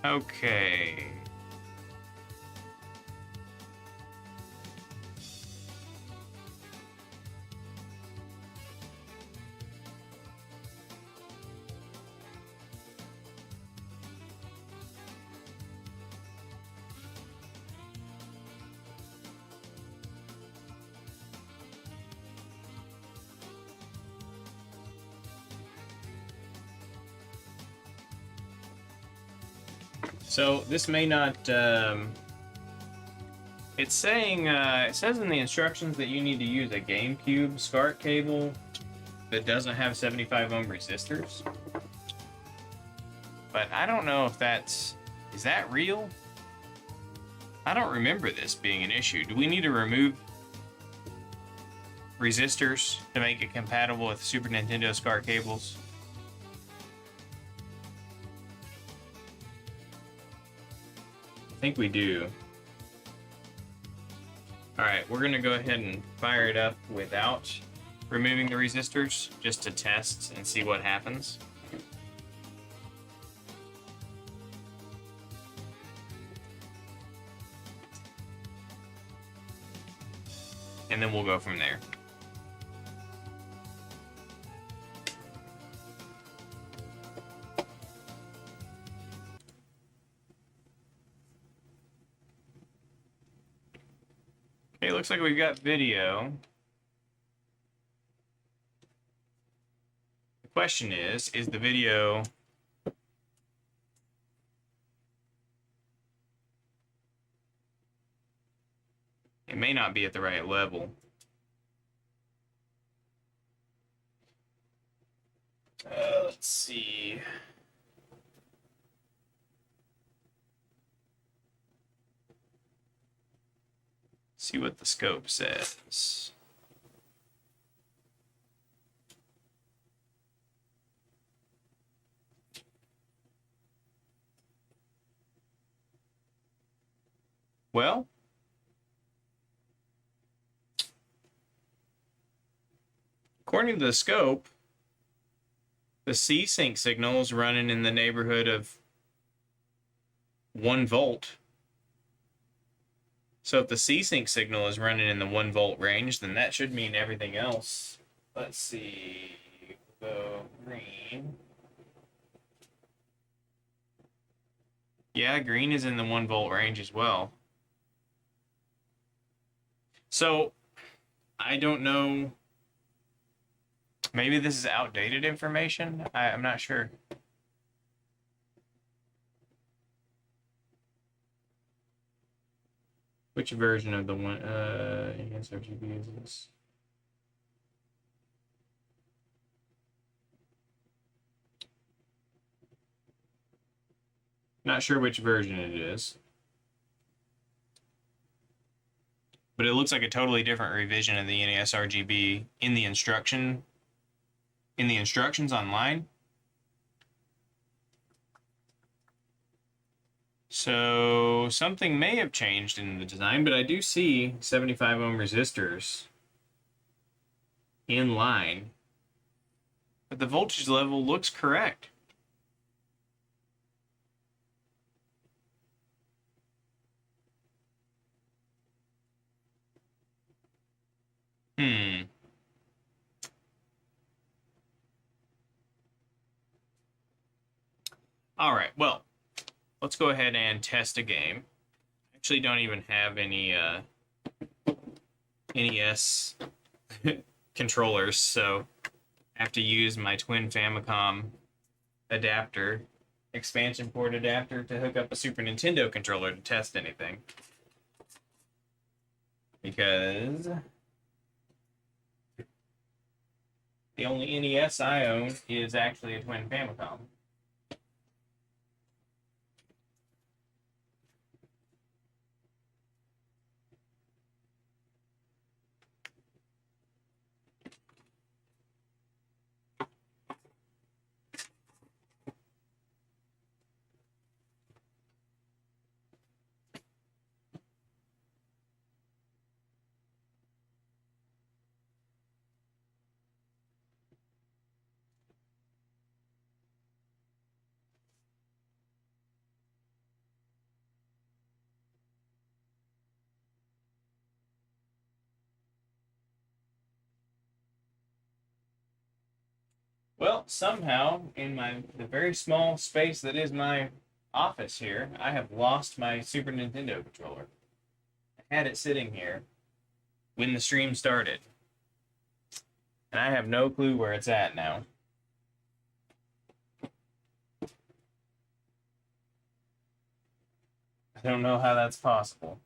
Okay. So this may not, it's saying, it says in the instructions that you need to use a GameCube SCART cable that doesn't have 75 ohm resistors. But I don't know if that's, is that real? I don't remember this being an issue. Do we need to remove resistors to make it compatible with Super Nintendo SCART cables? I think we do. Alright, we're gonna go ahead and fire it up without removing the resistors, just to test and see what happens. And then we'll go from there. Okay, looks like we've got video. The question is the video it may not be at the right level. Let's see. See what the scope says. Well, according to the scope, the C-Sync signal is running in the neighborhood of 1 volt. So if the C-Sync signal is running in the 1 volt range, then that should mean everything else. Let's see. Go green. Yeah, green is in the 1 volt range as well. So, I don't know. Maybe this is outdated information? I'm not sure. Which version of the one NESRGB is this? Not sure which version it is. But it looks like a totally different revision of the NESRGB in the instructions online. So something may have changed in the design, but I do see 75 ohm resistors in line. But the voltage level looks correct. All right, well, let's go ahead and test a game. Actually, don't even have any NES controllers, so I have to use my twin Famicom adapter, expansion port adapter, to hook up a Super Nintendo controller to test anything. Because the only NES I own is actually a twin Famicom. Well, somehow, in the very small space that is my office here, I have lost my Super Nintendo controller. I had it sitting here when the stream started. And I have no clue where it's at now. I don't know how that's possible.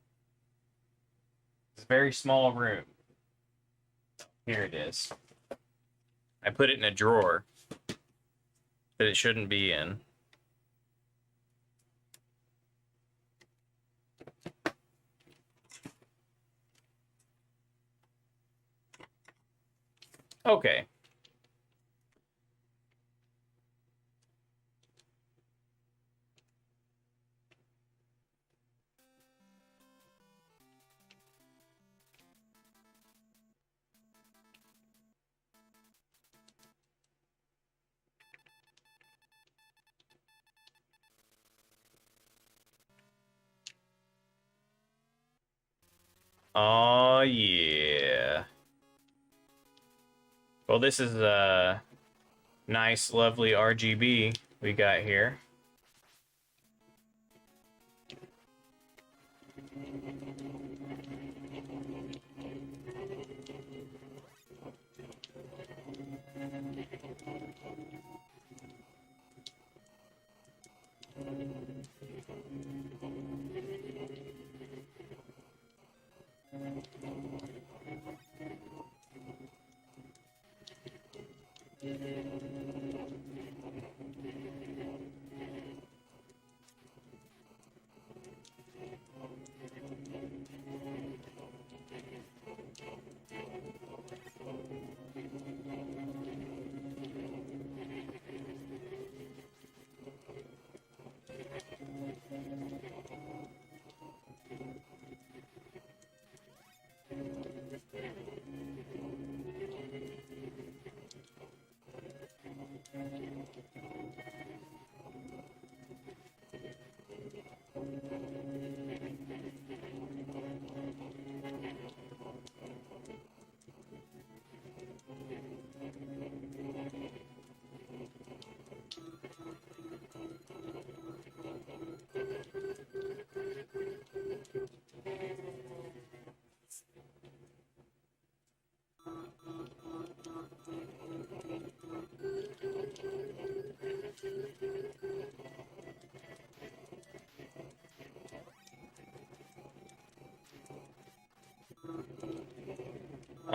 It's a very small room. Here it is. I put it in a drawer that it shouldn't be in. Okay. Oh yeah. Well, this is a nice, lovely RGB we got here.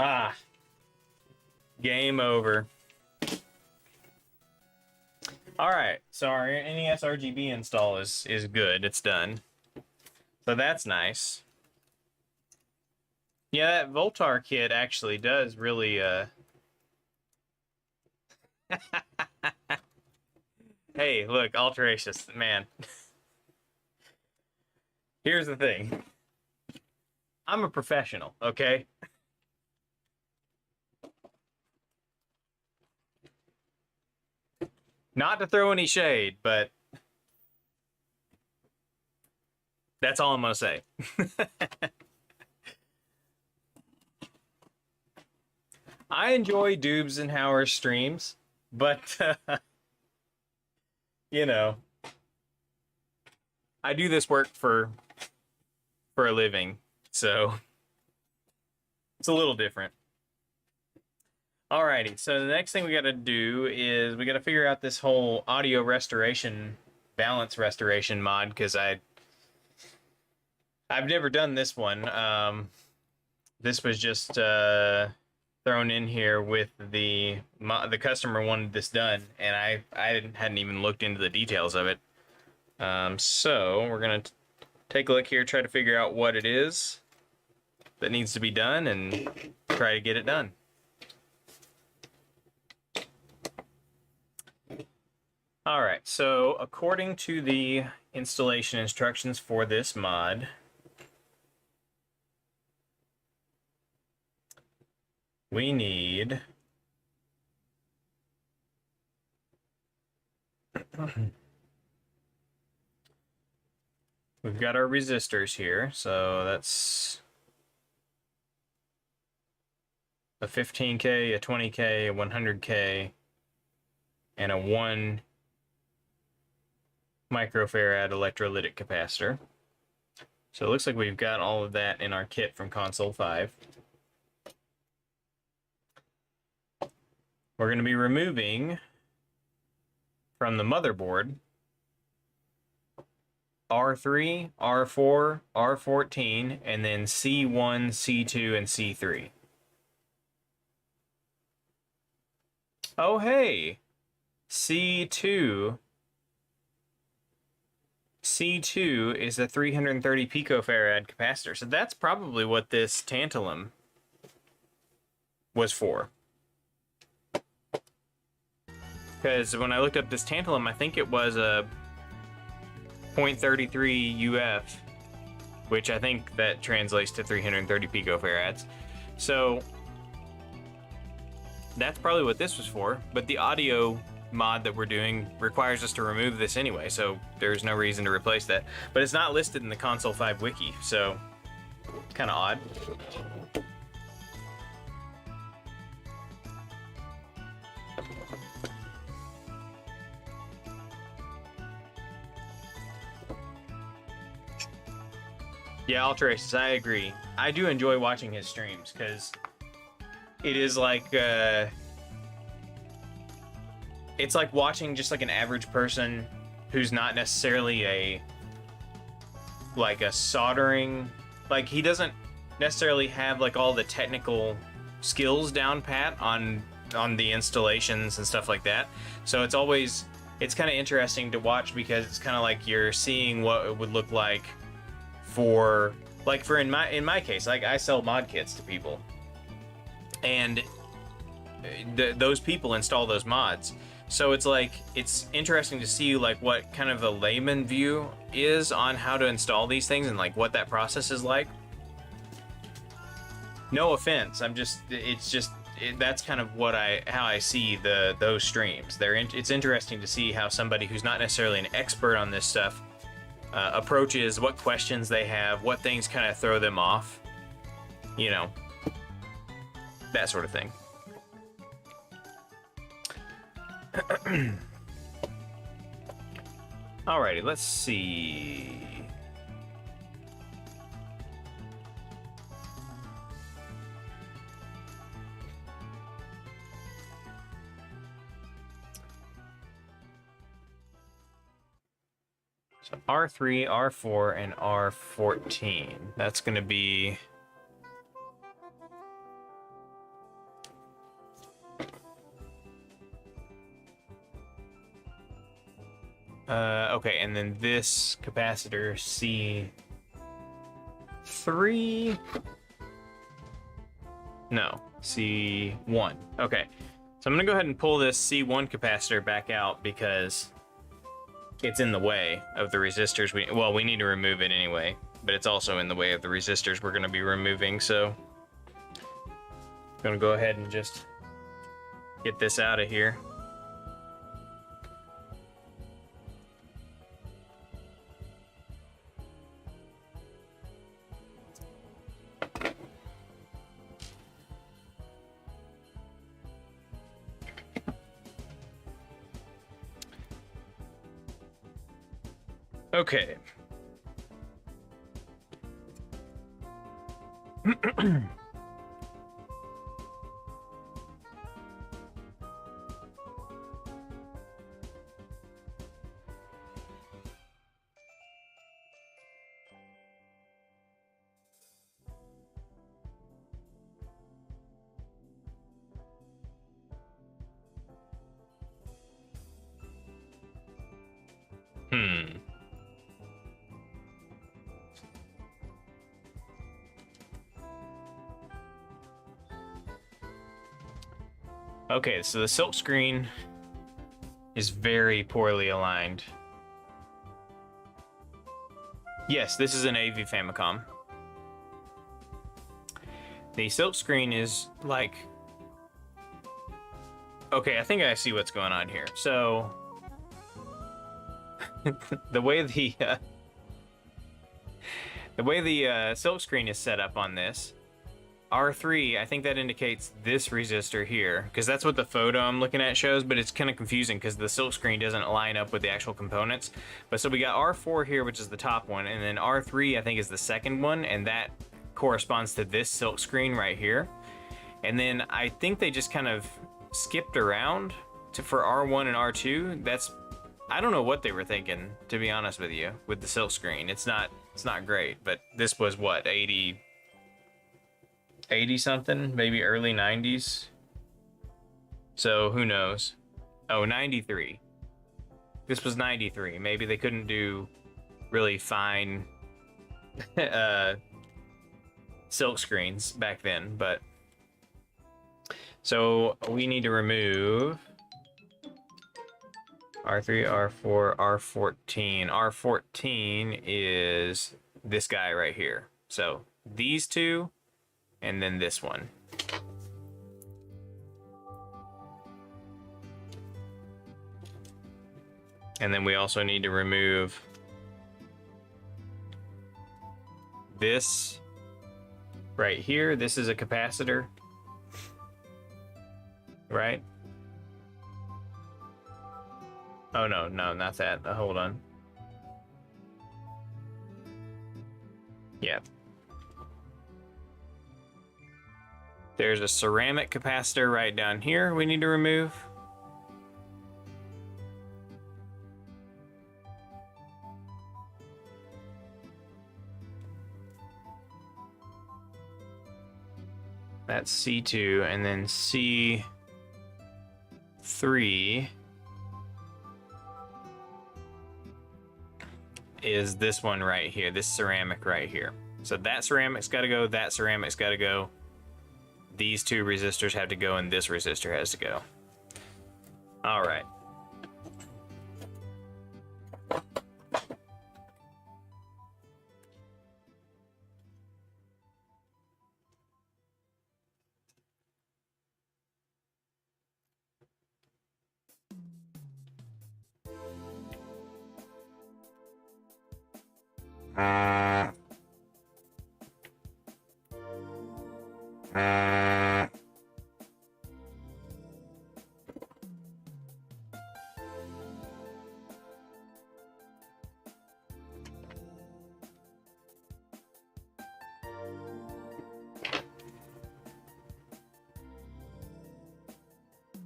Ah, game over. All right, so our NESRGB install is good. It's done. So that's nice. Yeah, that Voltar kit actually does really Hey, look, alteracious, man. Here's the thing. I'm a professional, okay? Not to throw any shade, but that's all I'm gonna say. I enjoy Dubes and Howard's streams, but you know, I do this work for a living, so it's a little different. Alrighty, so the next thing we gotta do is we gotta figure out this whole audio restoration, balance restoration mod, because I've never done this one. This was just thrown in here with the customer wanted this done, and I hadn't even looked into the details of it. So we're gonna take a look here, try to figure out what it is that needs to be done, and try to get it done. All right, so according to the installation instructions for this mod, we need we've got our resistors here, so that's a 15K, a 20K, a 100K, and a 1 microfarad electrolytic capacitor. So it looks like we've got all of that in our kit from Console 5. We're going to be removing from the motherboard R3, R4, R14, and then C1, C2, and C3. Oh, hey, C2 is a 330 picofarad capacitor, so that's probably what this tantalum was for. Because when I looked up this tantalum, I think it was a 0.33 UF, which I think that translates to 330 picofarads. So that's probably what this was for, but the audio mod that we're doing requires us to remove this anyway, so there's no reason to replace that. But it's not listed in the Console 5 wiki, so kind of odd. Yeah, Alteraces, I agree. I do enjoy watching his streams, because it is like, it's like watching just like an average person who's not necessarily a soldering, like he doesn't necessarily have like all the technical skills down pat on the installations and stuff like that. So it's kind of interesting to watch, because it's kind of like you're seeing what it would look like for in my case, like I sell mod kits to people, and those people install those mods. So it's like, it's interesting to see like what kind of a layman view is on how to install these things and like what that process is like. No offense, that's kind of how I see those streams. It's interesting to see how somebody who's not necessarily an expert on this stuff approaches, what questions they have, what things kind of throw them off, you know, that sort of thing. Alrighty, let's see. So R3, R4, and R14. That's going to be... okay, and then this capacitor C3... No, C1. Okay, so I'm going to go ahead and pull this C1 capacitor back out, because it's in the way of the resistors. We need to remove it anyway, but it's also in the way of the resistors we're going to be removing, so I'm going to go ahead and just get this out of here. Okay. Okay, so the silk screen is very poorly aligned. Yes, this is an AV Famicom. The silk screen is like... Okay, I think I see what's going on here. So... the way the silk screen is set up on this, R3, I think that indicates this resistor here, because that's what the photo I'm looking at shows, but it's kind of confusing because the silk screen doesn't line up with the actual components. But so we got R4 here, which is the top one, and then R3 I think is the second one, and that corresponds to this silk screen right here. And then I think they just kind of skipped around for R1 and R2. That's I don't know what they were thinking, to be honest with you, with the silk screen. It's not great, but this was what, 80 something, maybe early 90s. So who knows? Oh, 93. This was 93. Maybe they couldn't do really fine silk screens back then, but so we need to remove R3, R4, R14. R14 is this guy right here. So these two, and then this one. And then we also need to remove this right here. This is a capacitor, right? Oh, no, not that. Hold on. Yeah. There's a ceramic capacitor right down here we need to remove. That's C2, and then C3 is this one right here, this ceramic right here. So that ceramic's got to go, that ceramic's got to go. These two resistors have to go, and this resistor has to go. All right.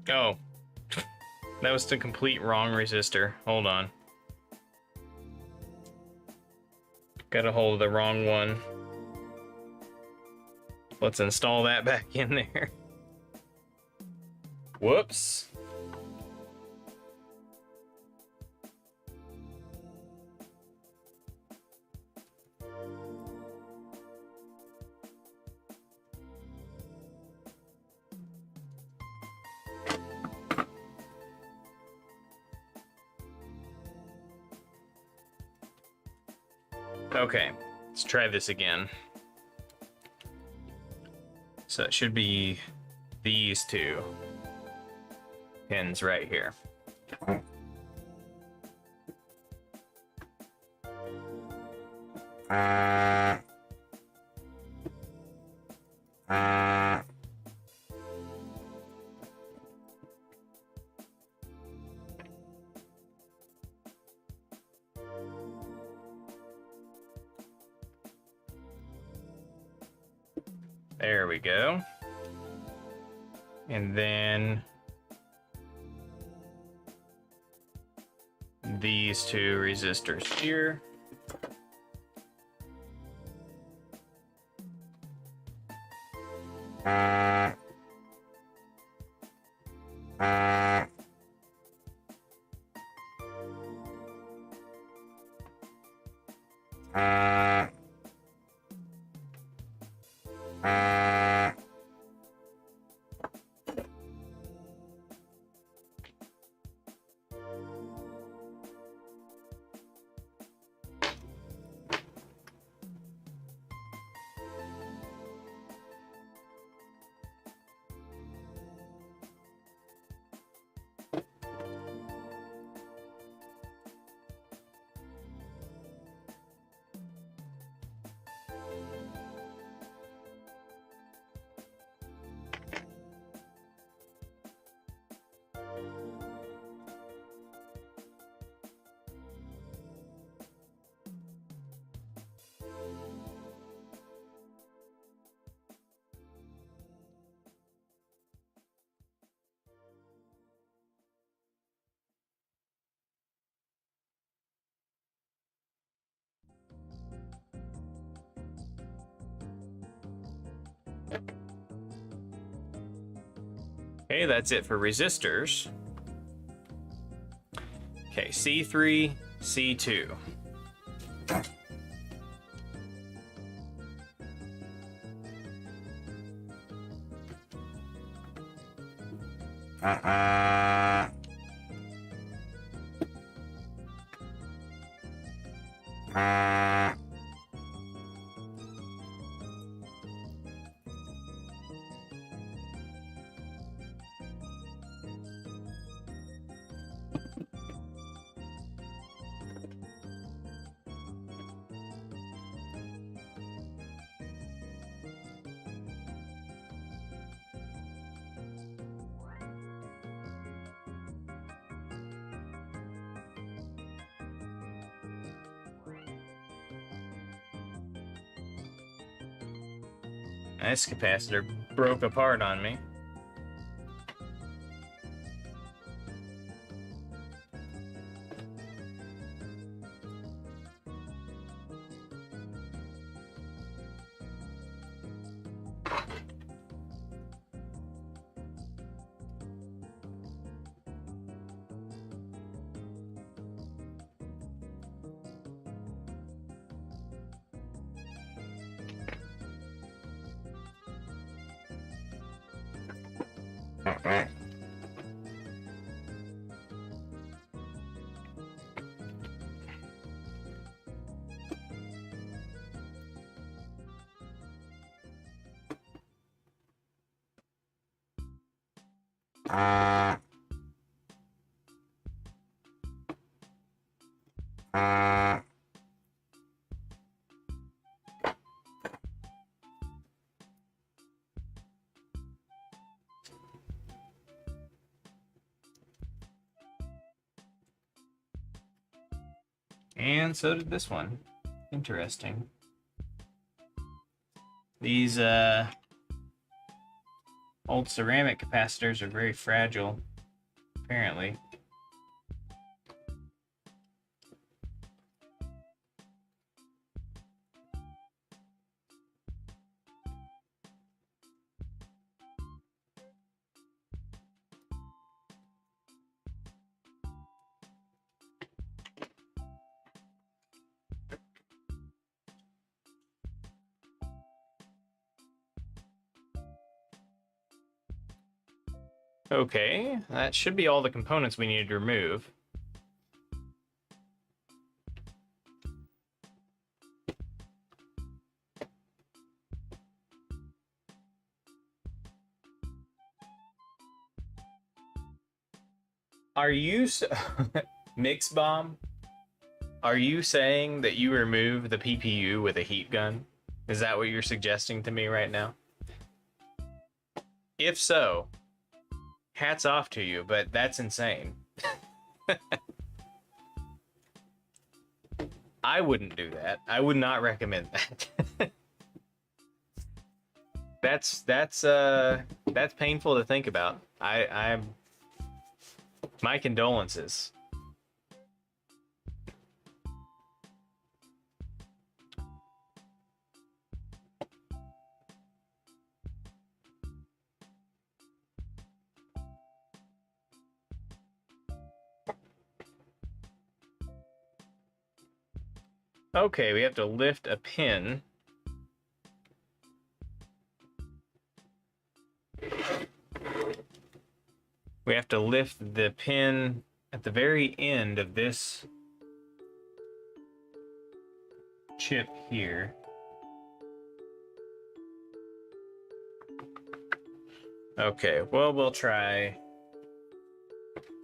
Oh, that was the complete wrong resistor. Hold on. Got a hold of the wrong one. Let's install that back in there. Whoops. Okay, let's try this again. So it should be these two pins right here. There we go. And then these two resistors here. Okay, that's it for resistors. Okay, C3, C2. This capacitor broke apart on me. And so did this one. Interesting. These old ceramic capacitors are very fragile, apparently. Okay, that should be all the components we needed to remove. Are you Mix Bomb? Are you saying that you remove the PPU with a heat gun? Is that what you're suggesting to me right now? If so, hats off to you, but that's insane. I wouldn't do that. I would not recommend that. That's painful to think about. I'm my condolences. Okay, we have to lift a pin. We have to lift the pin at the very end of this chip here. Okay, well, we'll try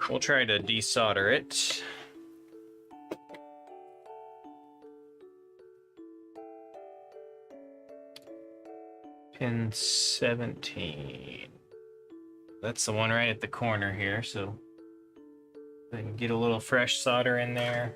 to desolder it. Pin 17. That's the one right at the corner here, so I can get a little fresh solder in there.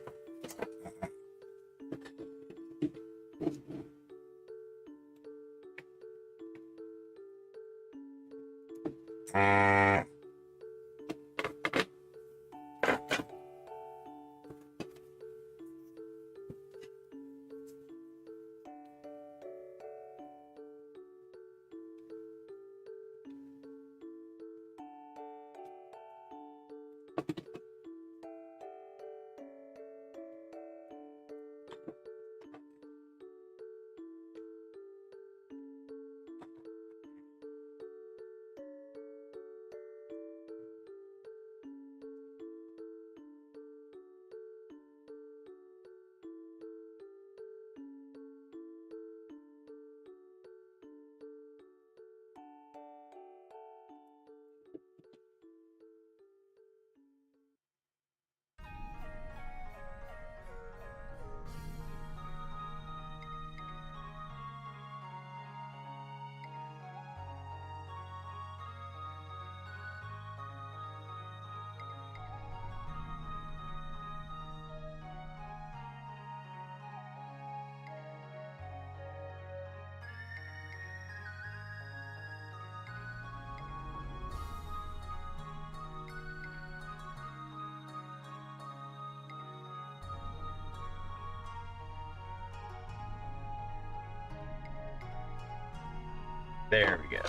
There we go.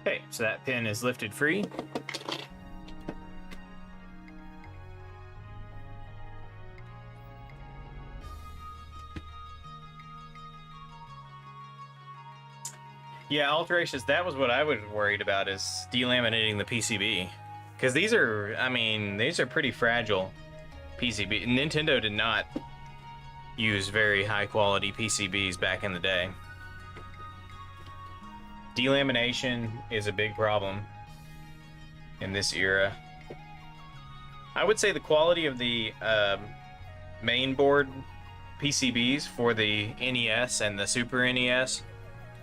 Okay, so that pin is lifted free. Yeah, alterations, that was what I was worried about, is delaminating the PCB. Because these are, I mean, these are pretty fragile PCB. Nintendo did not use very high quality PCBs back in the day. Delamination is a big problem in this era. I would say the quality of the main board PCBs for the NES and the Super NES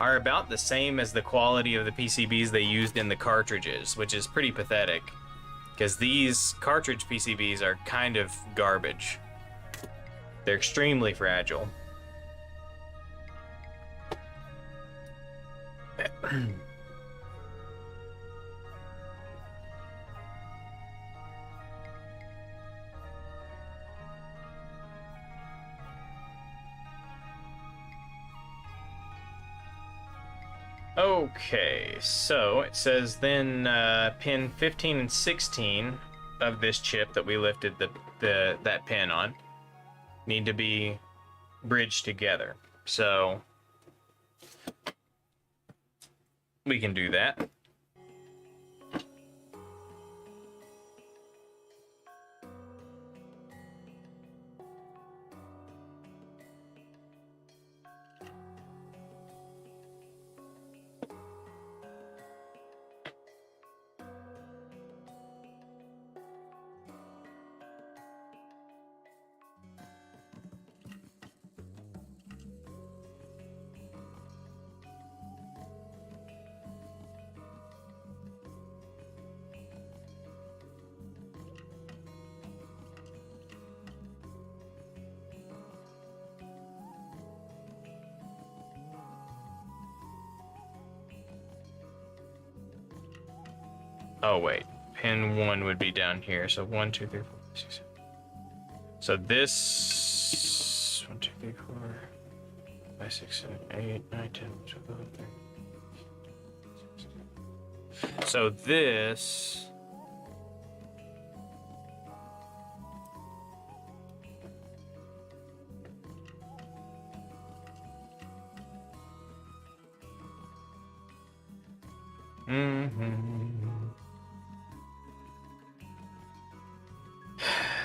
are about the same as the quality of the PCBs they used in the cartridges, which is pretty pathetic, because these cartridge PCBs are kind of garbage. They're extremely fragile. Okay, so it says then pin 15 and 16 of this chip that we lifted that pin on need to be bridged together. So we can do that. Oh wait, pin 1 would be down here. So 1, 2, 3, 4, 5, 6, 7. So this 1, 2, 3, 4, 5, 6, 7, 8, 9, 10, 12, 13. So this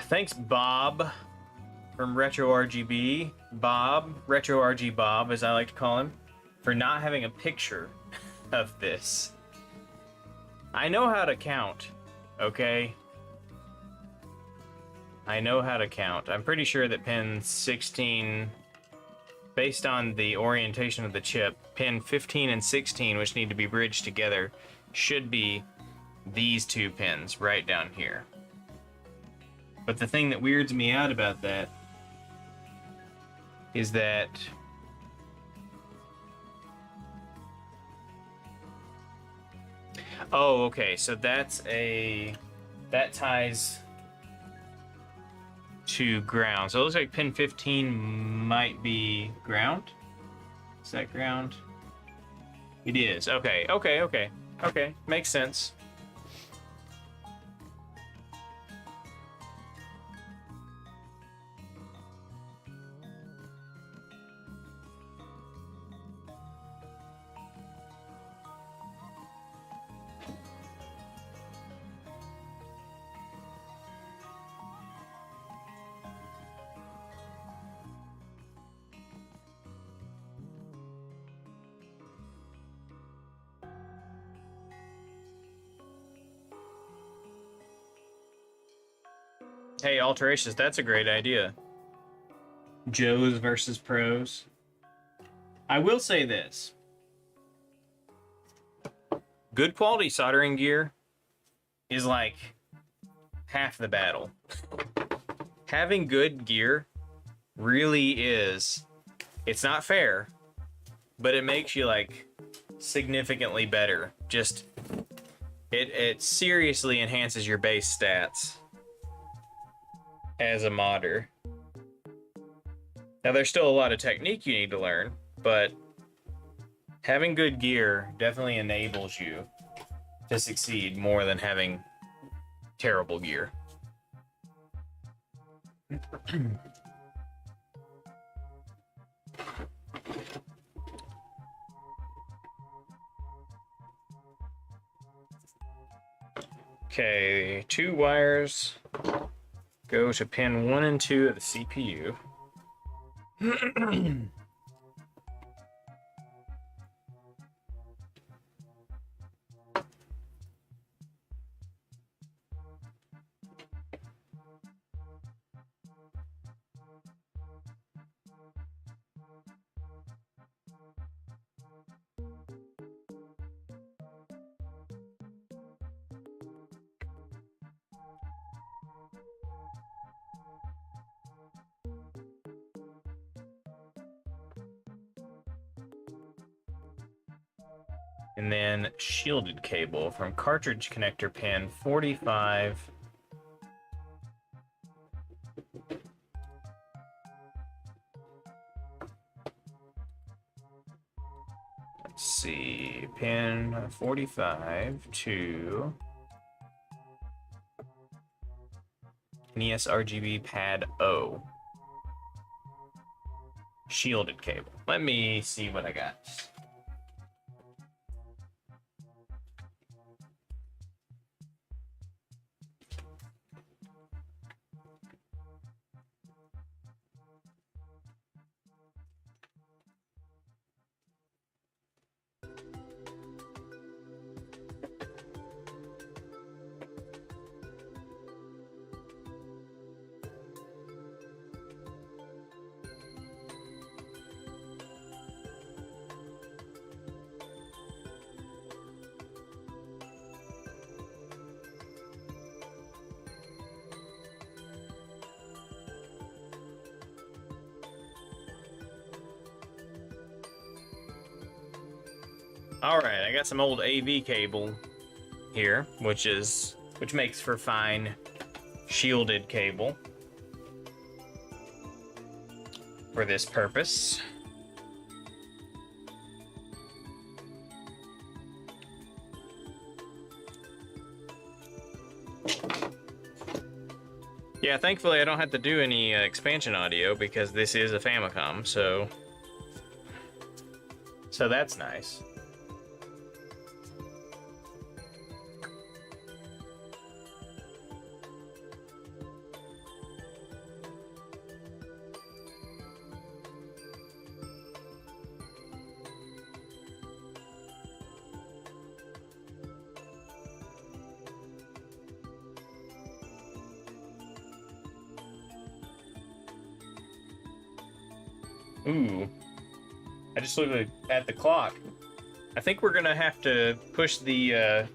Thanks, Bob, from Retro RGB. Bob, Retro RG Bob, as I like to call him, for not having a picture of this. I know how to count, okay? I know how to count. I'm pretty sure that pin 16, based on the orientation of the chip, pin 15 and 16, which need to be bridged together, should be these two pins right down here. But the thing that weirds me out about that is that oh, okay, so that ties to ground. So it looks like pin 15 might be ground. Is that ground? It is. Okay, okay, okay. Okay, makes sense. Hey, alterations, that's a great idea. Joes versus pros. I will say this. Good quality soldering gear is like half the battle. Having good gear really is, it's not fair, but it makes you like significantly better. Just it seriously enhances your base stats as a modder. Now there's still a lot of technique you need to learn, but having good gear definitely enables you to succeed more than having terrible gear. Okay, 2 wires go to pin 1 and 2 of the CPU. And then shielded cable from cartridge connector pin 45. Let's see, pin 45 to NESRGB pad O. Shielded cable. Let me see what I got. Alright, I got some old AV cable here, which makes for fine shielded cable for this purpose. Yeah, thankfully I don't have to do any expansion audio because this is a Famicom, so that's nice. Ooh, I just looked at the clock. I think we're gonna have to push the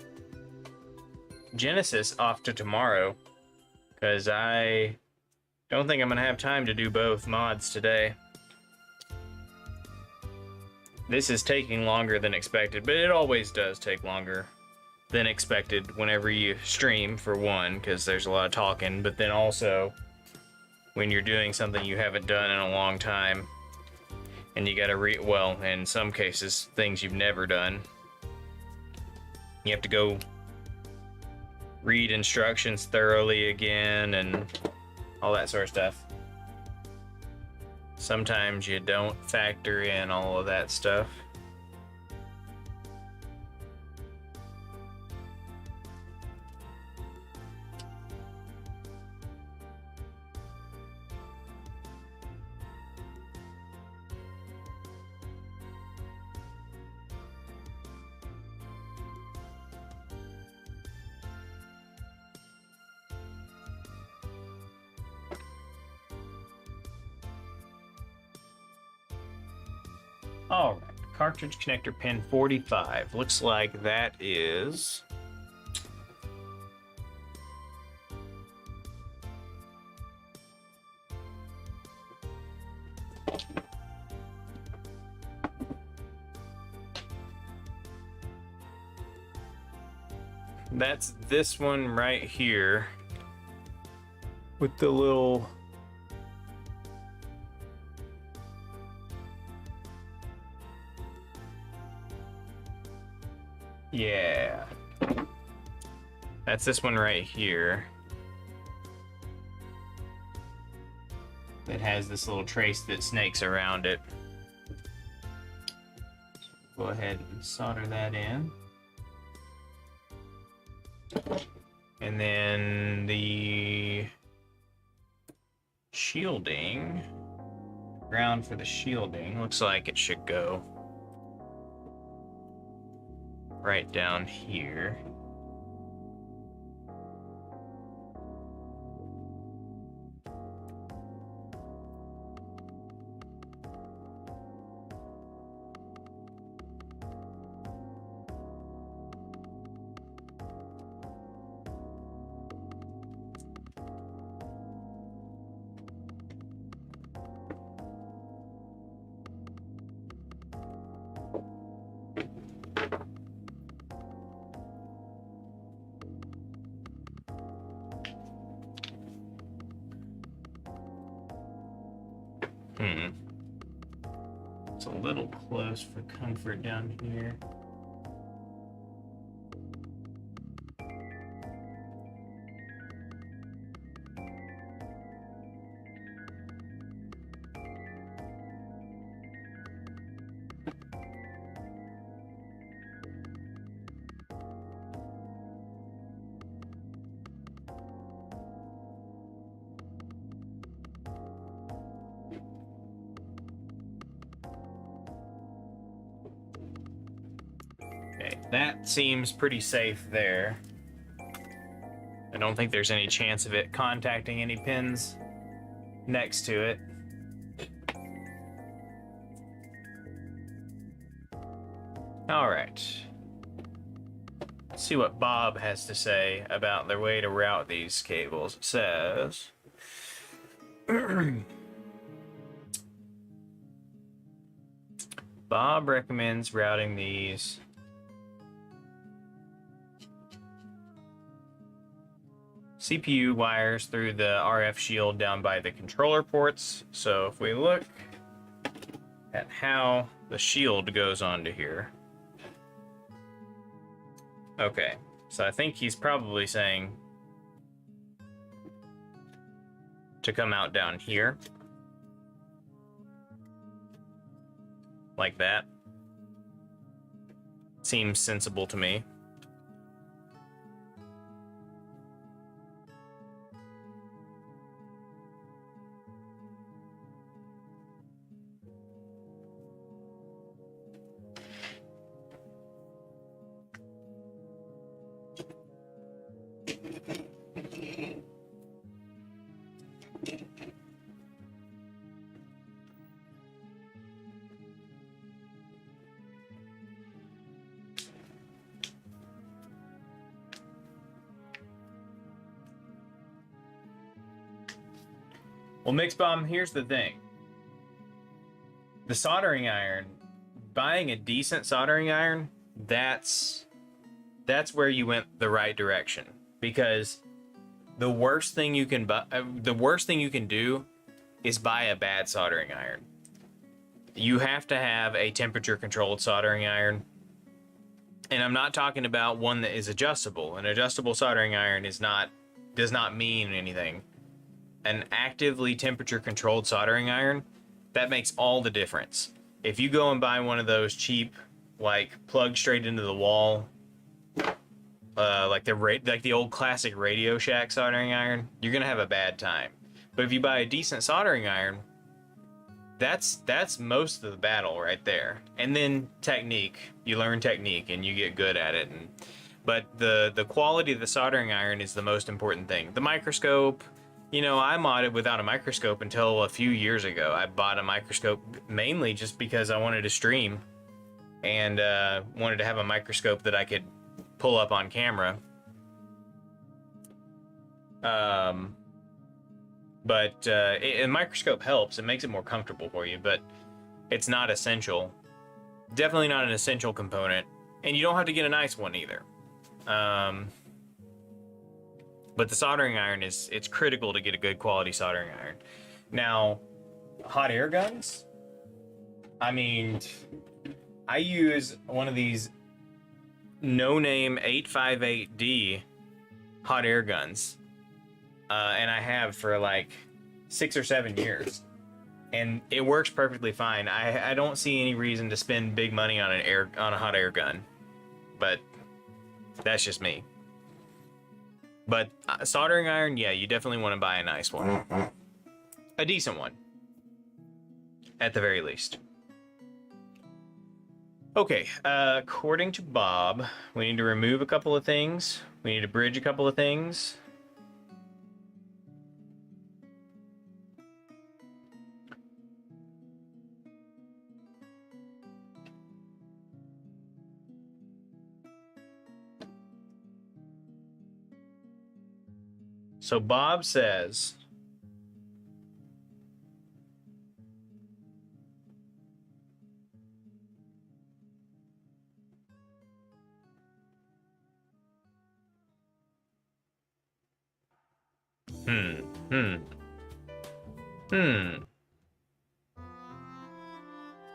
Genesis off to tomorrow, because I don't think I'm gonna have time to do both mods today. This is taking longer than expected, but it always does take longer than expected whenever you stream, for one, because there's a lot of talking, but then also when you're doing something you haven't done in a long time, and you gotta well, in some cases, things you've never done. You have to go read instructions thoroughly again and all that sort of stuff. Sometimes you don't factor in all of that stuff. All right, cartridge connector pin 45. Looks like that is that's this one right here with the little yeah, that's this one right here that has this little trace that snakes around it. Go ahead and solder that in. And then the shielding, ground for the shielding, looks like it should go right down here. It's a little close for comfort down here. Okay, that seems pretty safe there. I don't think there's any chance of it contacting any pins next to it. All right. Let's see what Bob has to say about the way to route these cables. It says, Bob recommends routing these CPU wires through the RF shield down by the controller ports. So if we look at how the shield goes onto here. Okay, so I think he's probably saying to come out down here. Like that. Seems sensible to me. Well, Mix Bomb, here's the thing. The soldering iron, buying a decent soldering iron, that's where you went the right direction. Because the worst thing you can do is buy a bad soldering iron. You have to have a temperature controlled soldering iron. And I'm not talking about one that is adjustable. An adjustable soldering iron does not mean anything. An actively temperature controlled soldering iron, that makes all the difference. If you go and buy one of those cheap, like plug straight into the wall, like the old classic Radio Shack soldering iron, you're gonna have a bad time. But if you buy a decent soldering iron, that's most of the battle right there. And then technique, you learn technique and you get good at it. But the quality of the soldering iron is the most important thing. The microscope. You know, I modded without a microscope until a few years ago. I bought a microscope mainly just because I wanted to stream and wanted to have a microscope that I could pull up on camera. A microscope helps. It makes it more comfortable for you, but it's not essential. Definitely not an essential component. And you don't have to get a nice one either. But the soldering iron it's critical to get a good quality soldering iron. Now, hot air guns, I mean, I use one of these no-name 858D hot air guns, and I have for like 6 or 7 years, and it works perfectly fine. I don't see any reason to spend big money on a hot air gun, but that's just me. But soldering iron, yeah, you definitely want to buy a nice one, a decent one, at the very least. Okay, according to Bob, we need to remove a couple of things. We need to bridge a couple of things. So Bob says,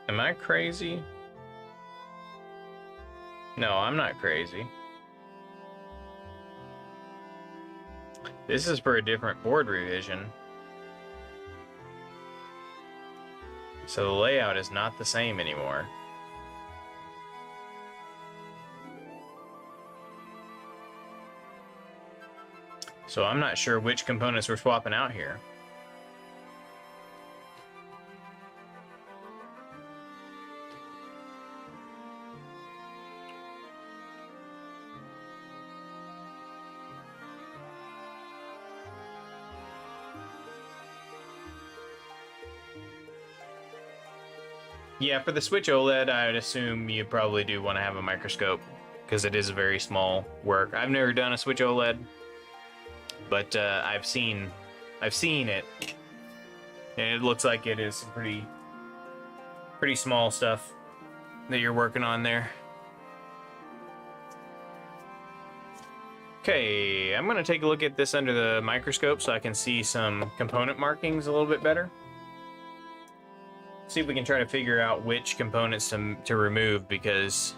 Am I crazy? No, I'm not crazy. This is for a different board revision. So the layout is not the same anymore. So I'm not sure which components we're swapping out here. Yeah, for the Switch OLED, I would assume you probably do want to have a microscope, because it is a very small work. I've never done a Switch OLED, but I've seen it, and it looks like it is some pretty small stuff that you're working on there. Okay, I'm gonna take a look at this under the microscope so I can see some component markings a little bit better. See if we can try to figure out which components to remove, because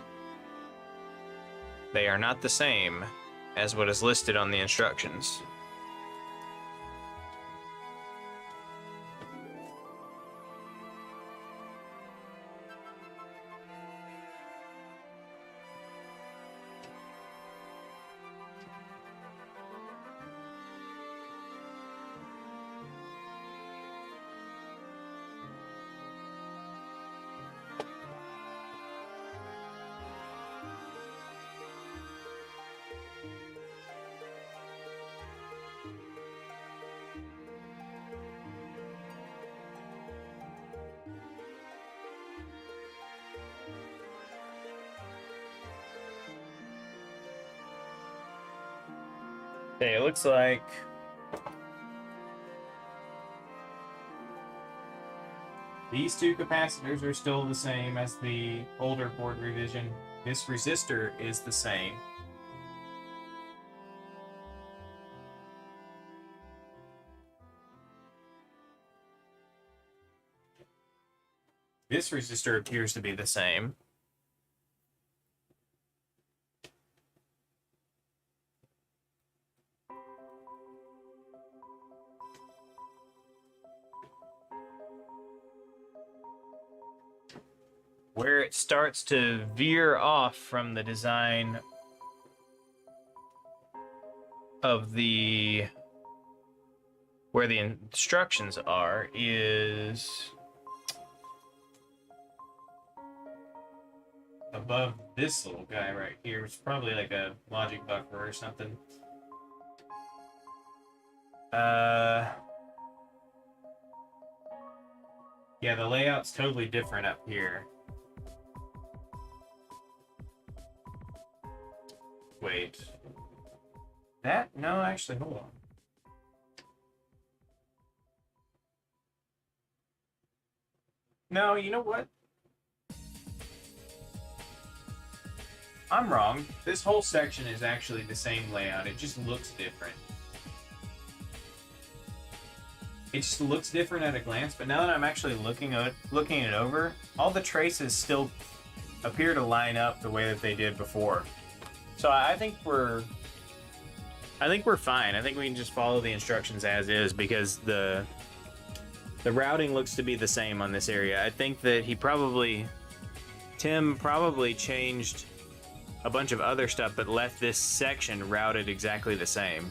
they are not the same as what is listed on the instructions. Okay, it looks like these two capacitors are still the same as the older board revision. This resistor is the same. This resistor appears to be the same. Where it starts to veer off from the design of where the instructions are is above this little guy right here. It's probably like a logic buffer or something. Yeah, the layout's totally different up here. Wait. That? No, actually, hold on. No, you know what? I'm wrong. This whole section is actually the same layout. It just looks different. it just looks different at a glance, but now that I'm actually looking it over, all the traces still appear to line up the way that they did before. So I think we're fine. I think we can just follow the instructions as is because the routing looks to be the same on this area. I think that Tim probably changed a bunch of other stuff, but left this section routed exactly the same.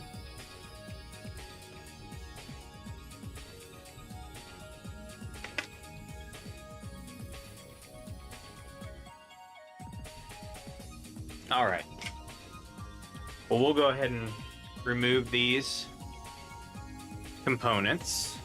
All right. Well, we'll go ahead and remove these components.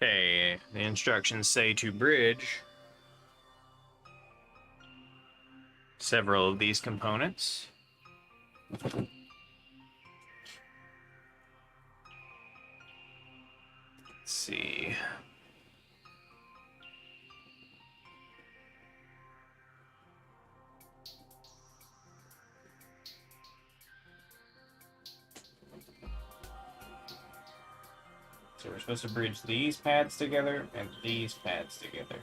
Okay, the instructions say to bridge several of these components. Let's see. So we're supposed to bridge these pads together and these pads together.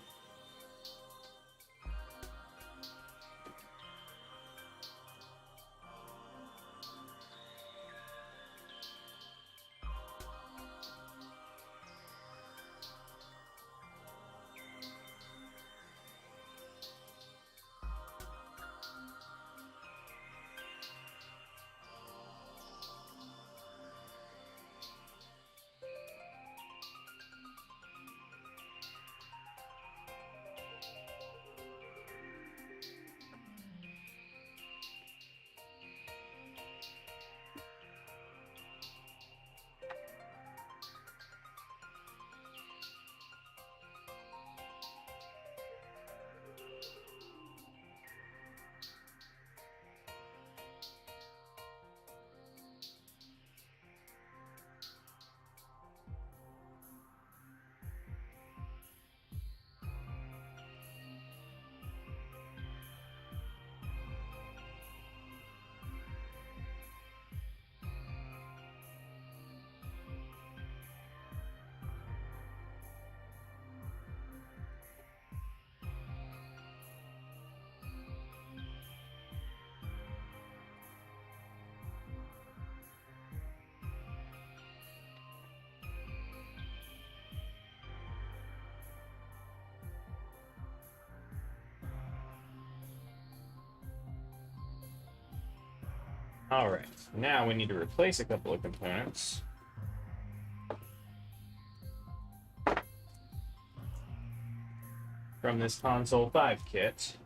All right, now we need to replace a couple of components. From this Console 5 kit.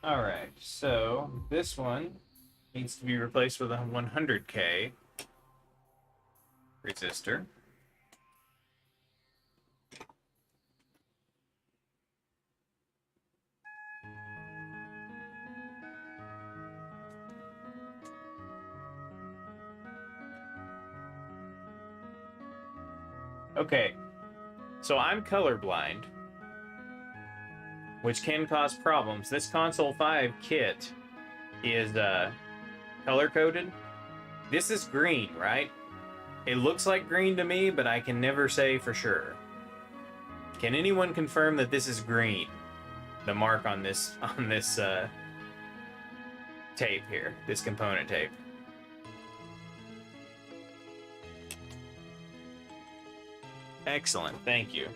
All right, so this one needs to be replaced with a 100K resistor. Okay, So I'm colorblind, which can cause problems. This Console 5 kit is color-coded. This is green, right? It looks like green to me, but I can never say for sure. Can anyone confirm that this is green? The mark on this tape here, this component tape. Excellent, thank you.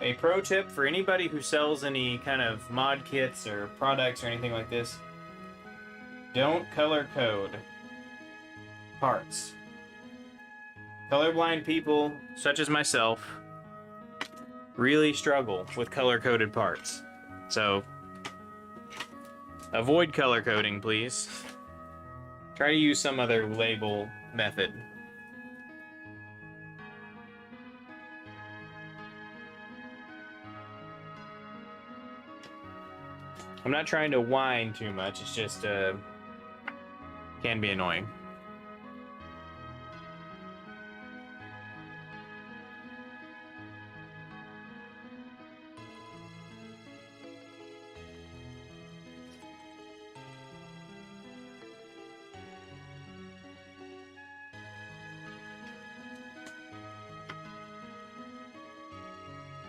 A pro tip for anybody who sells any kind of mod kits or products or anything like this: don't color code parts. Colorblind people, such as myself, really struggle with color-coded parts. So, avoid color coding, please. Try to use some other label method. I'm not trying to whine too much, it's just, can be annoying.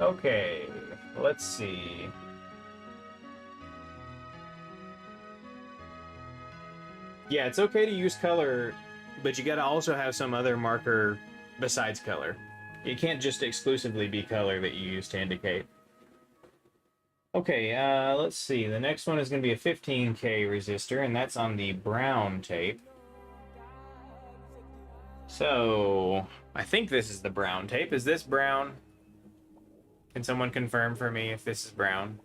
Okay, let's see. Yeah, it's okay to use color, but you gotta also have some other marker besides color. It can't just exclusively be color that you use to indicate. Okay, let's see. The next one is gonna be a 15K resistor, and that's on the brown tape. So, I think this is the brown tape. Is this brown? Can someone confirm for me if this is brown?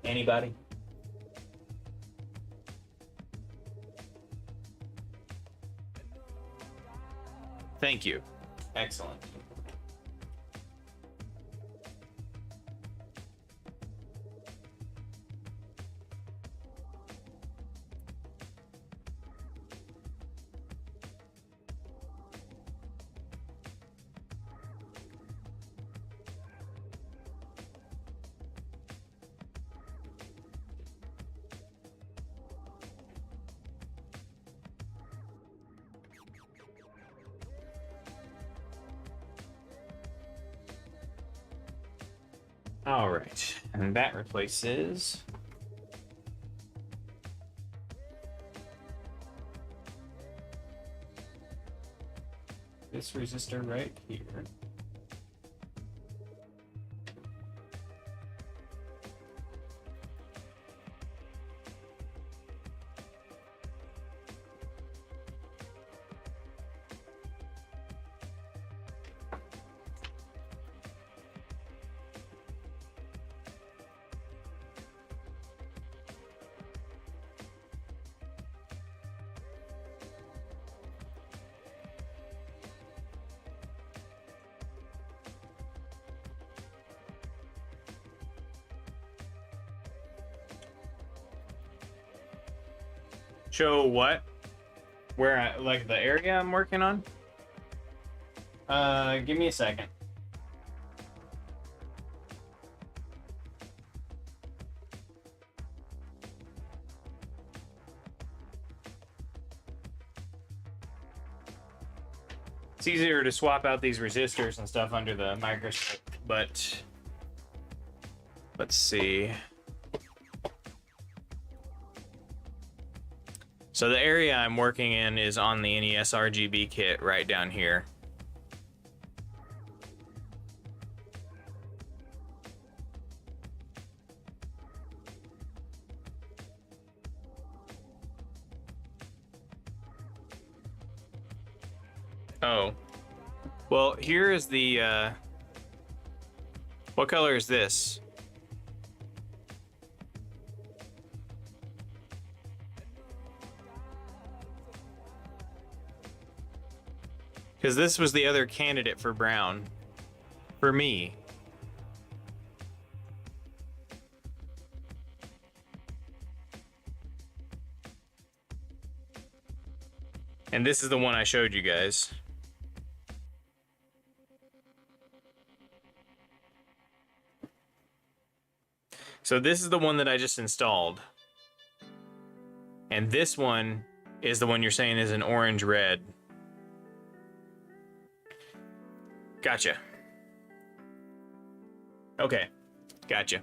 Anybody? Thank you. Excellent. All right, and that replaces this resistor right here. Show what? Where, like the area I'm working on? Give me a second. It's easier to swap out these resistors and stuff under the microscope, but let's see. So the area I'm working in is on the NESRGB kit right down here. Oh. Well, here is the, what color is this? Because this was the other candidate for brown. For me. And this is the one I showed you guys. So this is the one that I just installed. And this one is the one you're saying is an orange red. Gotcha. Okay, gotcha.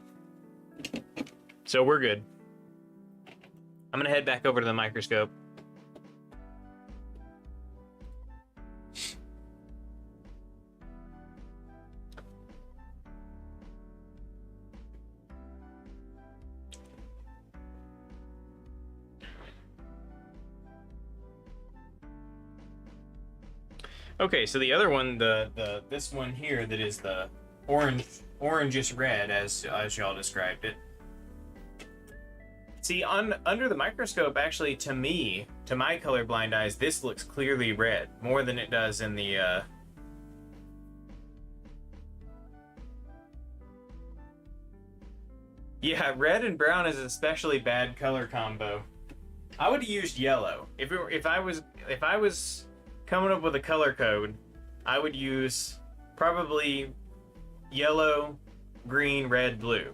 So we're good. I'm gonna head back over to the microscope. Okay, so the other one, this one here that is the orangish red, as y'all described it. See, under the microscope, actually, to me, to my colorblind eyes, this looks clearly red more than it does in the. Yeah, red and brown is an especially bad color combo. I would have used yellow if I was coming up with a color code. I would use probably yellow, green, red, blue.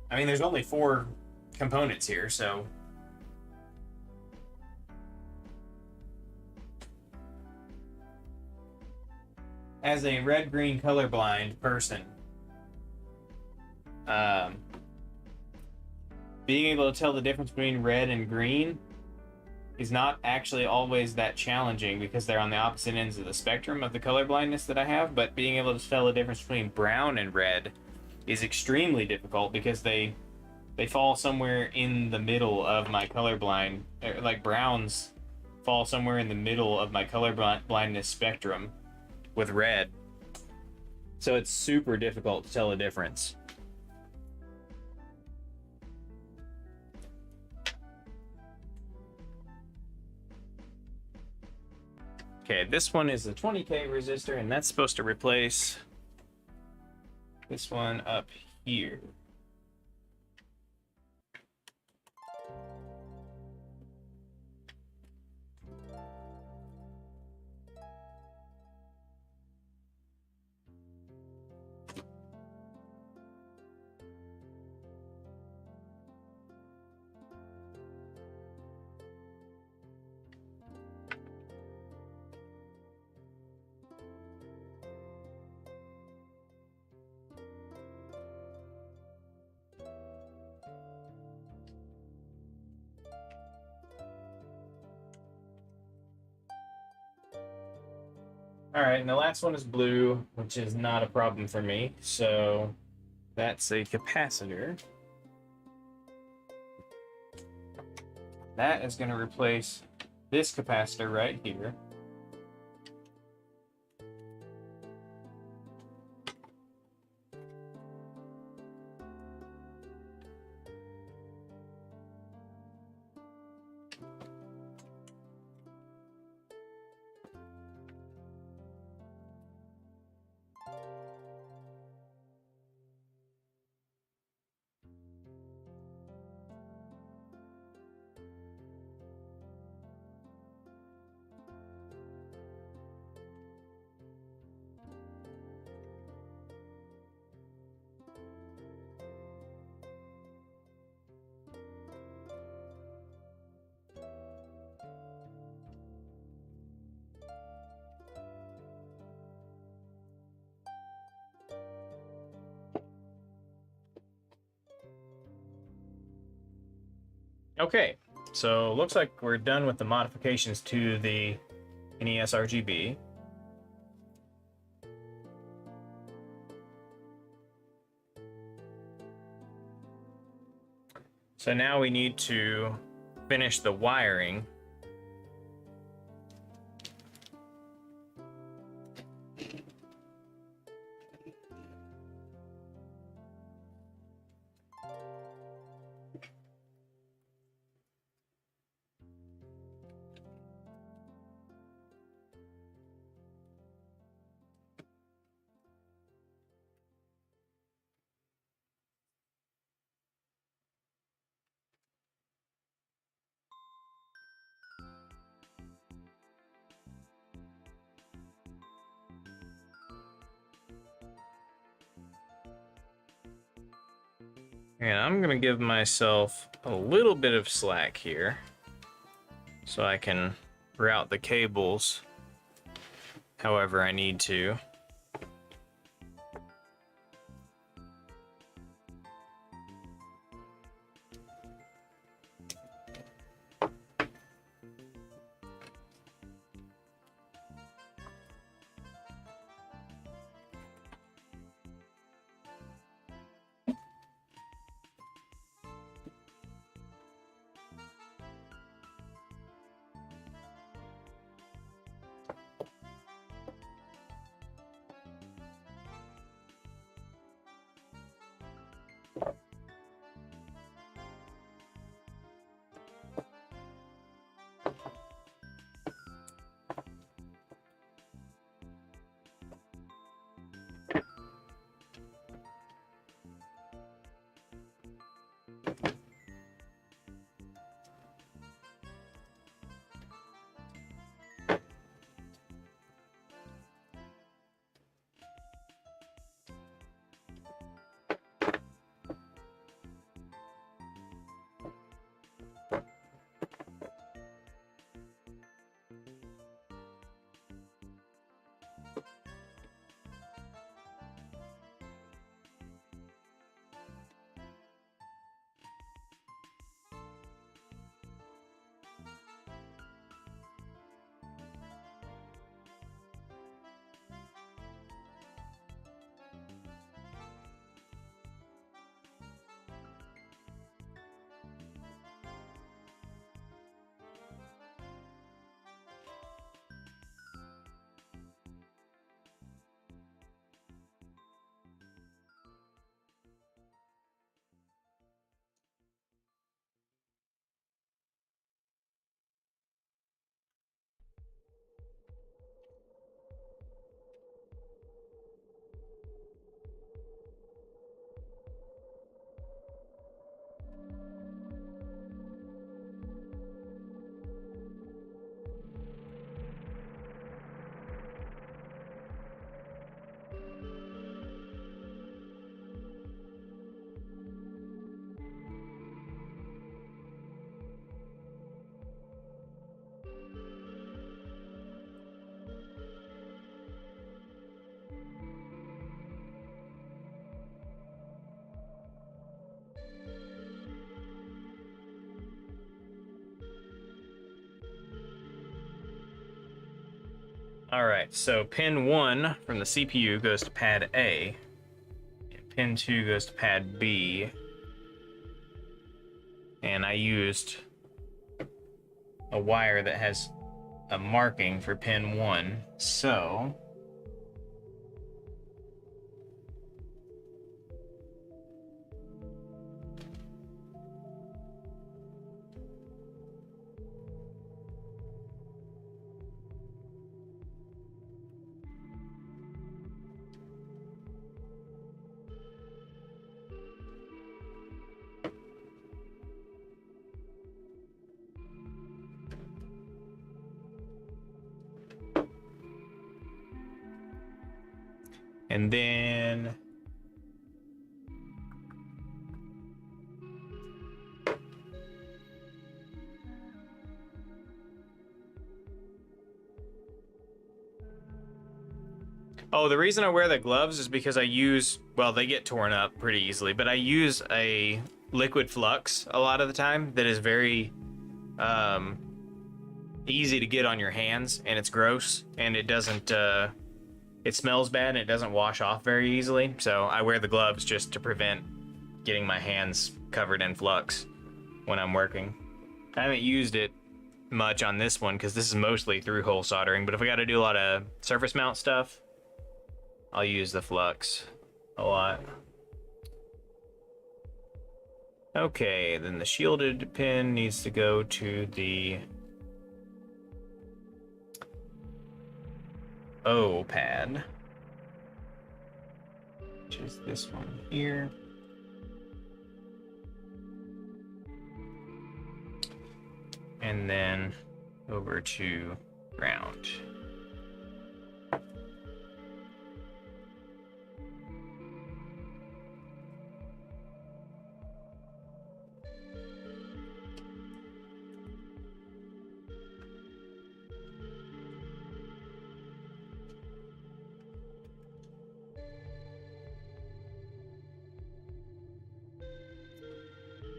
I mean, there's only 4 components here, so. As a red-green colorblind person, being able to tell the difference between red and green is not actually always that challenging because they're on the opposite ends of the spectrum of the color blindness that I have, but being able to tell the difference between brown and red is extremely difficult because they fall somewhere in the middle of my colorblind, like browns fall somewhere in the middle of my color blindness spectrum with red. So it's super difficult to tell the difference. Okay, this one is a 20K resistor, and that's supposed to replace this one up here. All right, and the last one is blue, which is not a problem for me. So that's a capacitor. That is going to replace this capacitor right here. Okay, so looks like we're done with the modifications to the NESRGB. So now we need to finish the wiring. And I'm gonna give myself a little bit of slack here so I can route the cables however I need to. Alright, so pin 1 from the CPU goes to pad A, and pin 2 goes to pad B, and I used a wire that has a marking for pin 1, so and then oh, the reason I wear the gloves is because I use, well, they get torn up pretty easily, but I use a liquid flux a lot of the time that is very easy to get on your hands, and it's gross, and it doesn't, it smells bad, and it doesn't wash off very easily, so I wear the gloves just to prevent getting my hands covered in flux when I'm working. I haven't used it much on this one because this is mostly through-hole soldering, but if I got to do a lot of surface mount stuff, I'll use the flux a lot. Okay, then the shielded pin needs to go to the O pad, which is this one here. And then over to ground.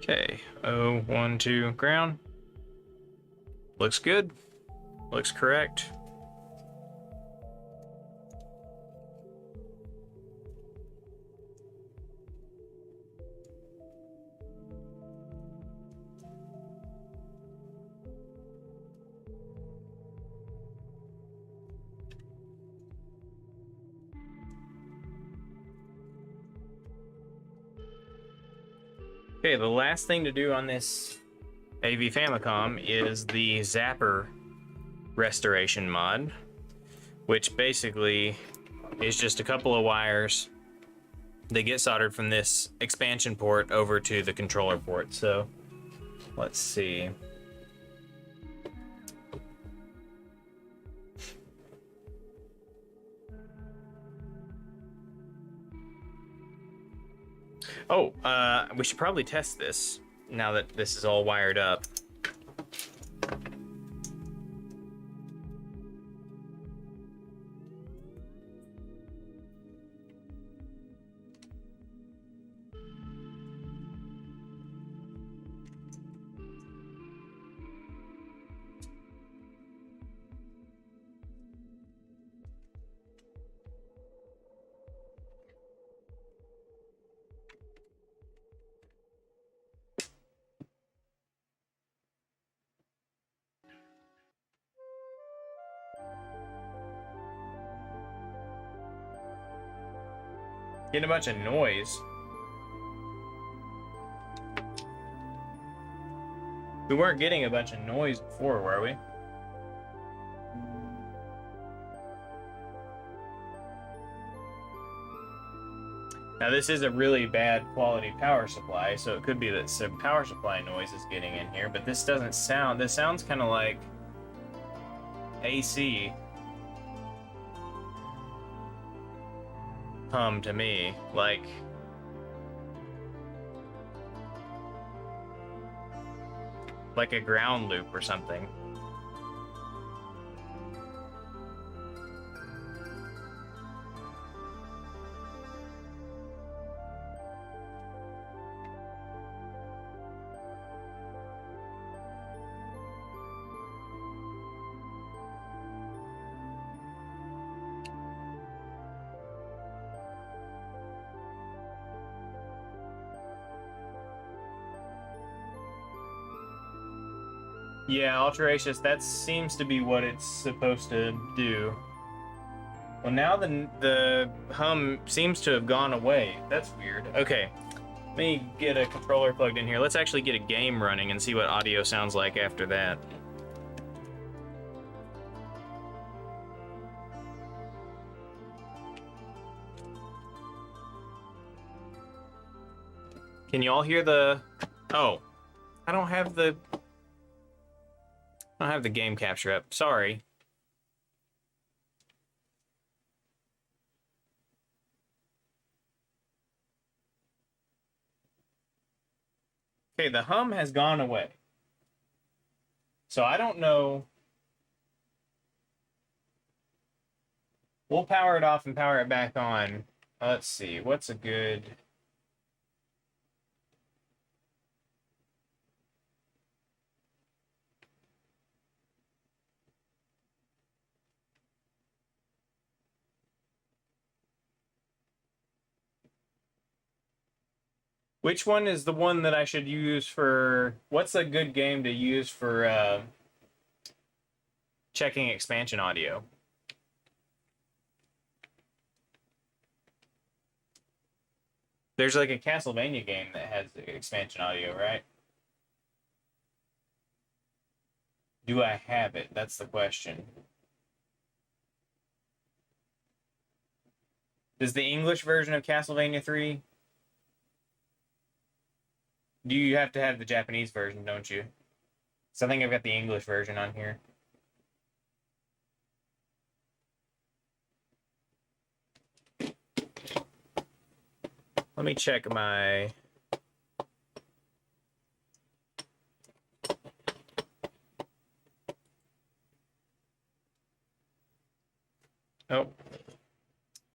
Okay, 012 ground. Looks good. Looks correct. Okay, the last thing to do on this AV Famicom is the Zapper restoration mod, which basically is just a couple of wires that get soldered from this expansion port over to the controller port. So let's see. Oh, we should probably test this now that this is all wired up. Getting a bunch of noise. We weren't getting a bunch of noise before, were we? Now this is a really bad quality power supply, so it could be that some power supply noise is getting in here, but this doesn't sound, this sounds kind of like AC hum to me, like a ground loop or something. Yeah, Alteracious, that seems to be what it's supposed to do. Well, now the hum seems to have gone away. That's weird. Okay, let me get a controller plugged in here. Let's actually get a game running and see what audio sounds like after that. Can you all hear the... Oh, I don't have the game capture up. Sorry. Okay, the hum has gone away. So I don't know. We'll power it off and power it back on. Let's see. What's a good... Which one is the one that I should use for... What's a good game to use for checking expansion audio? There's like a Castlevania game that has expansion audio, right? Do I have it? That's the question. Does the English version of Castlevania 3... Do you have to have the Japanese version, don't you? So I think I've got the English version on here. Let me check my... Oh,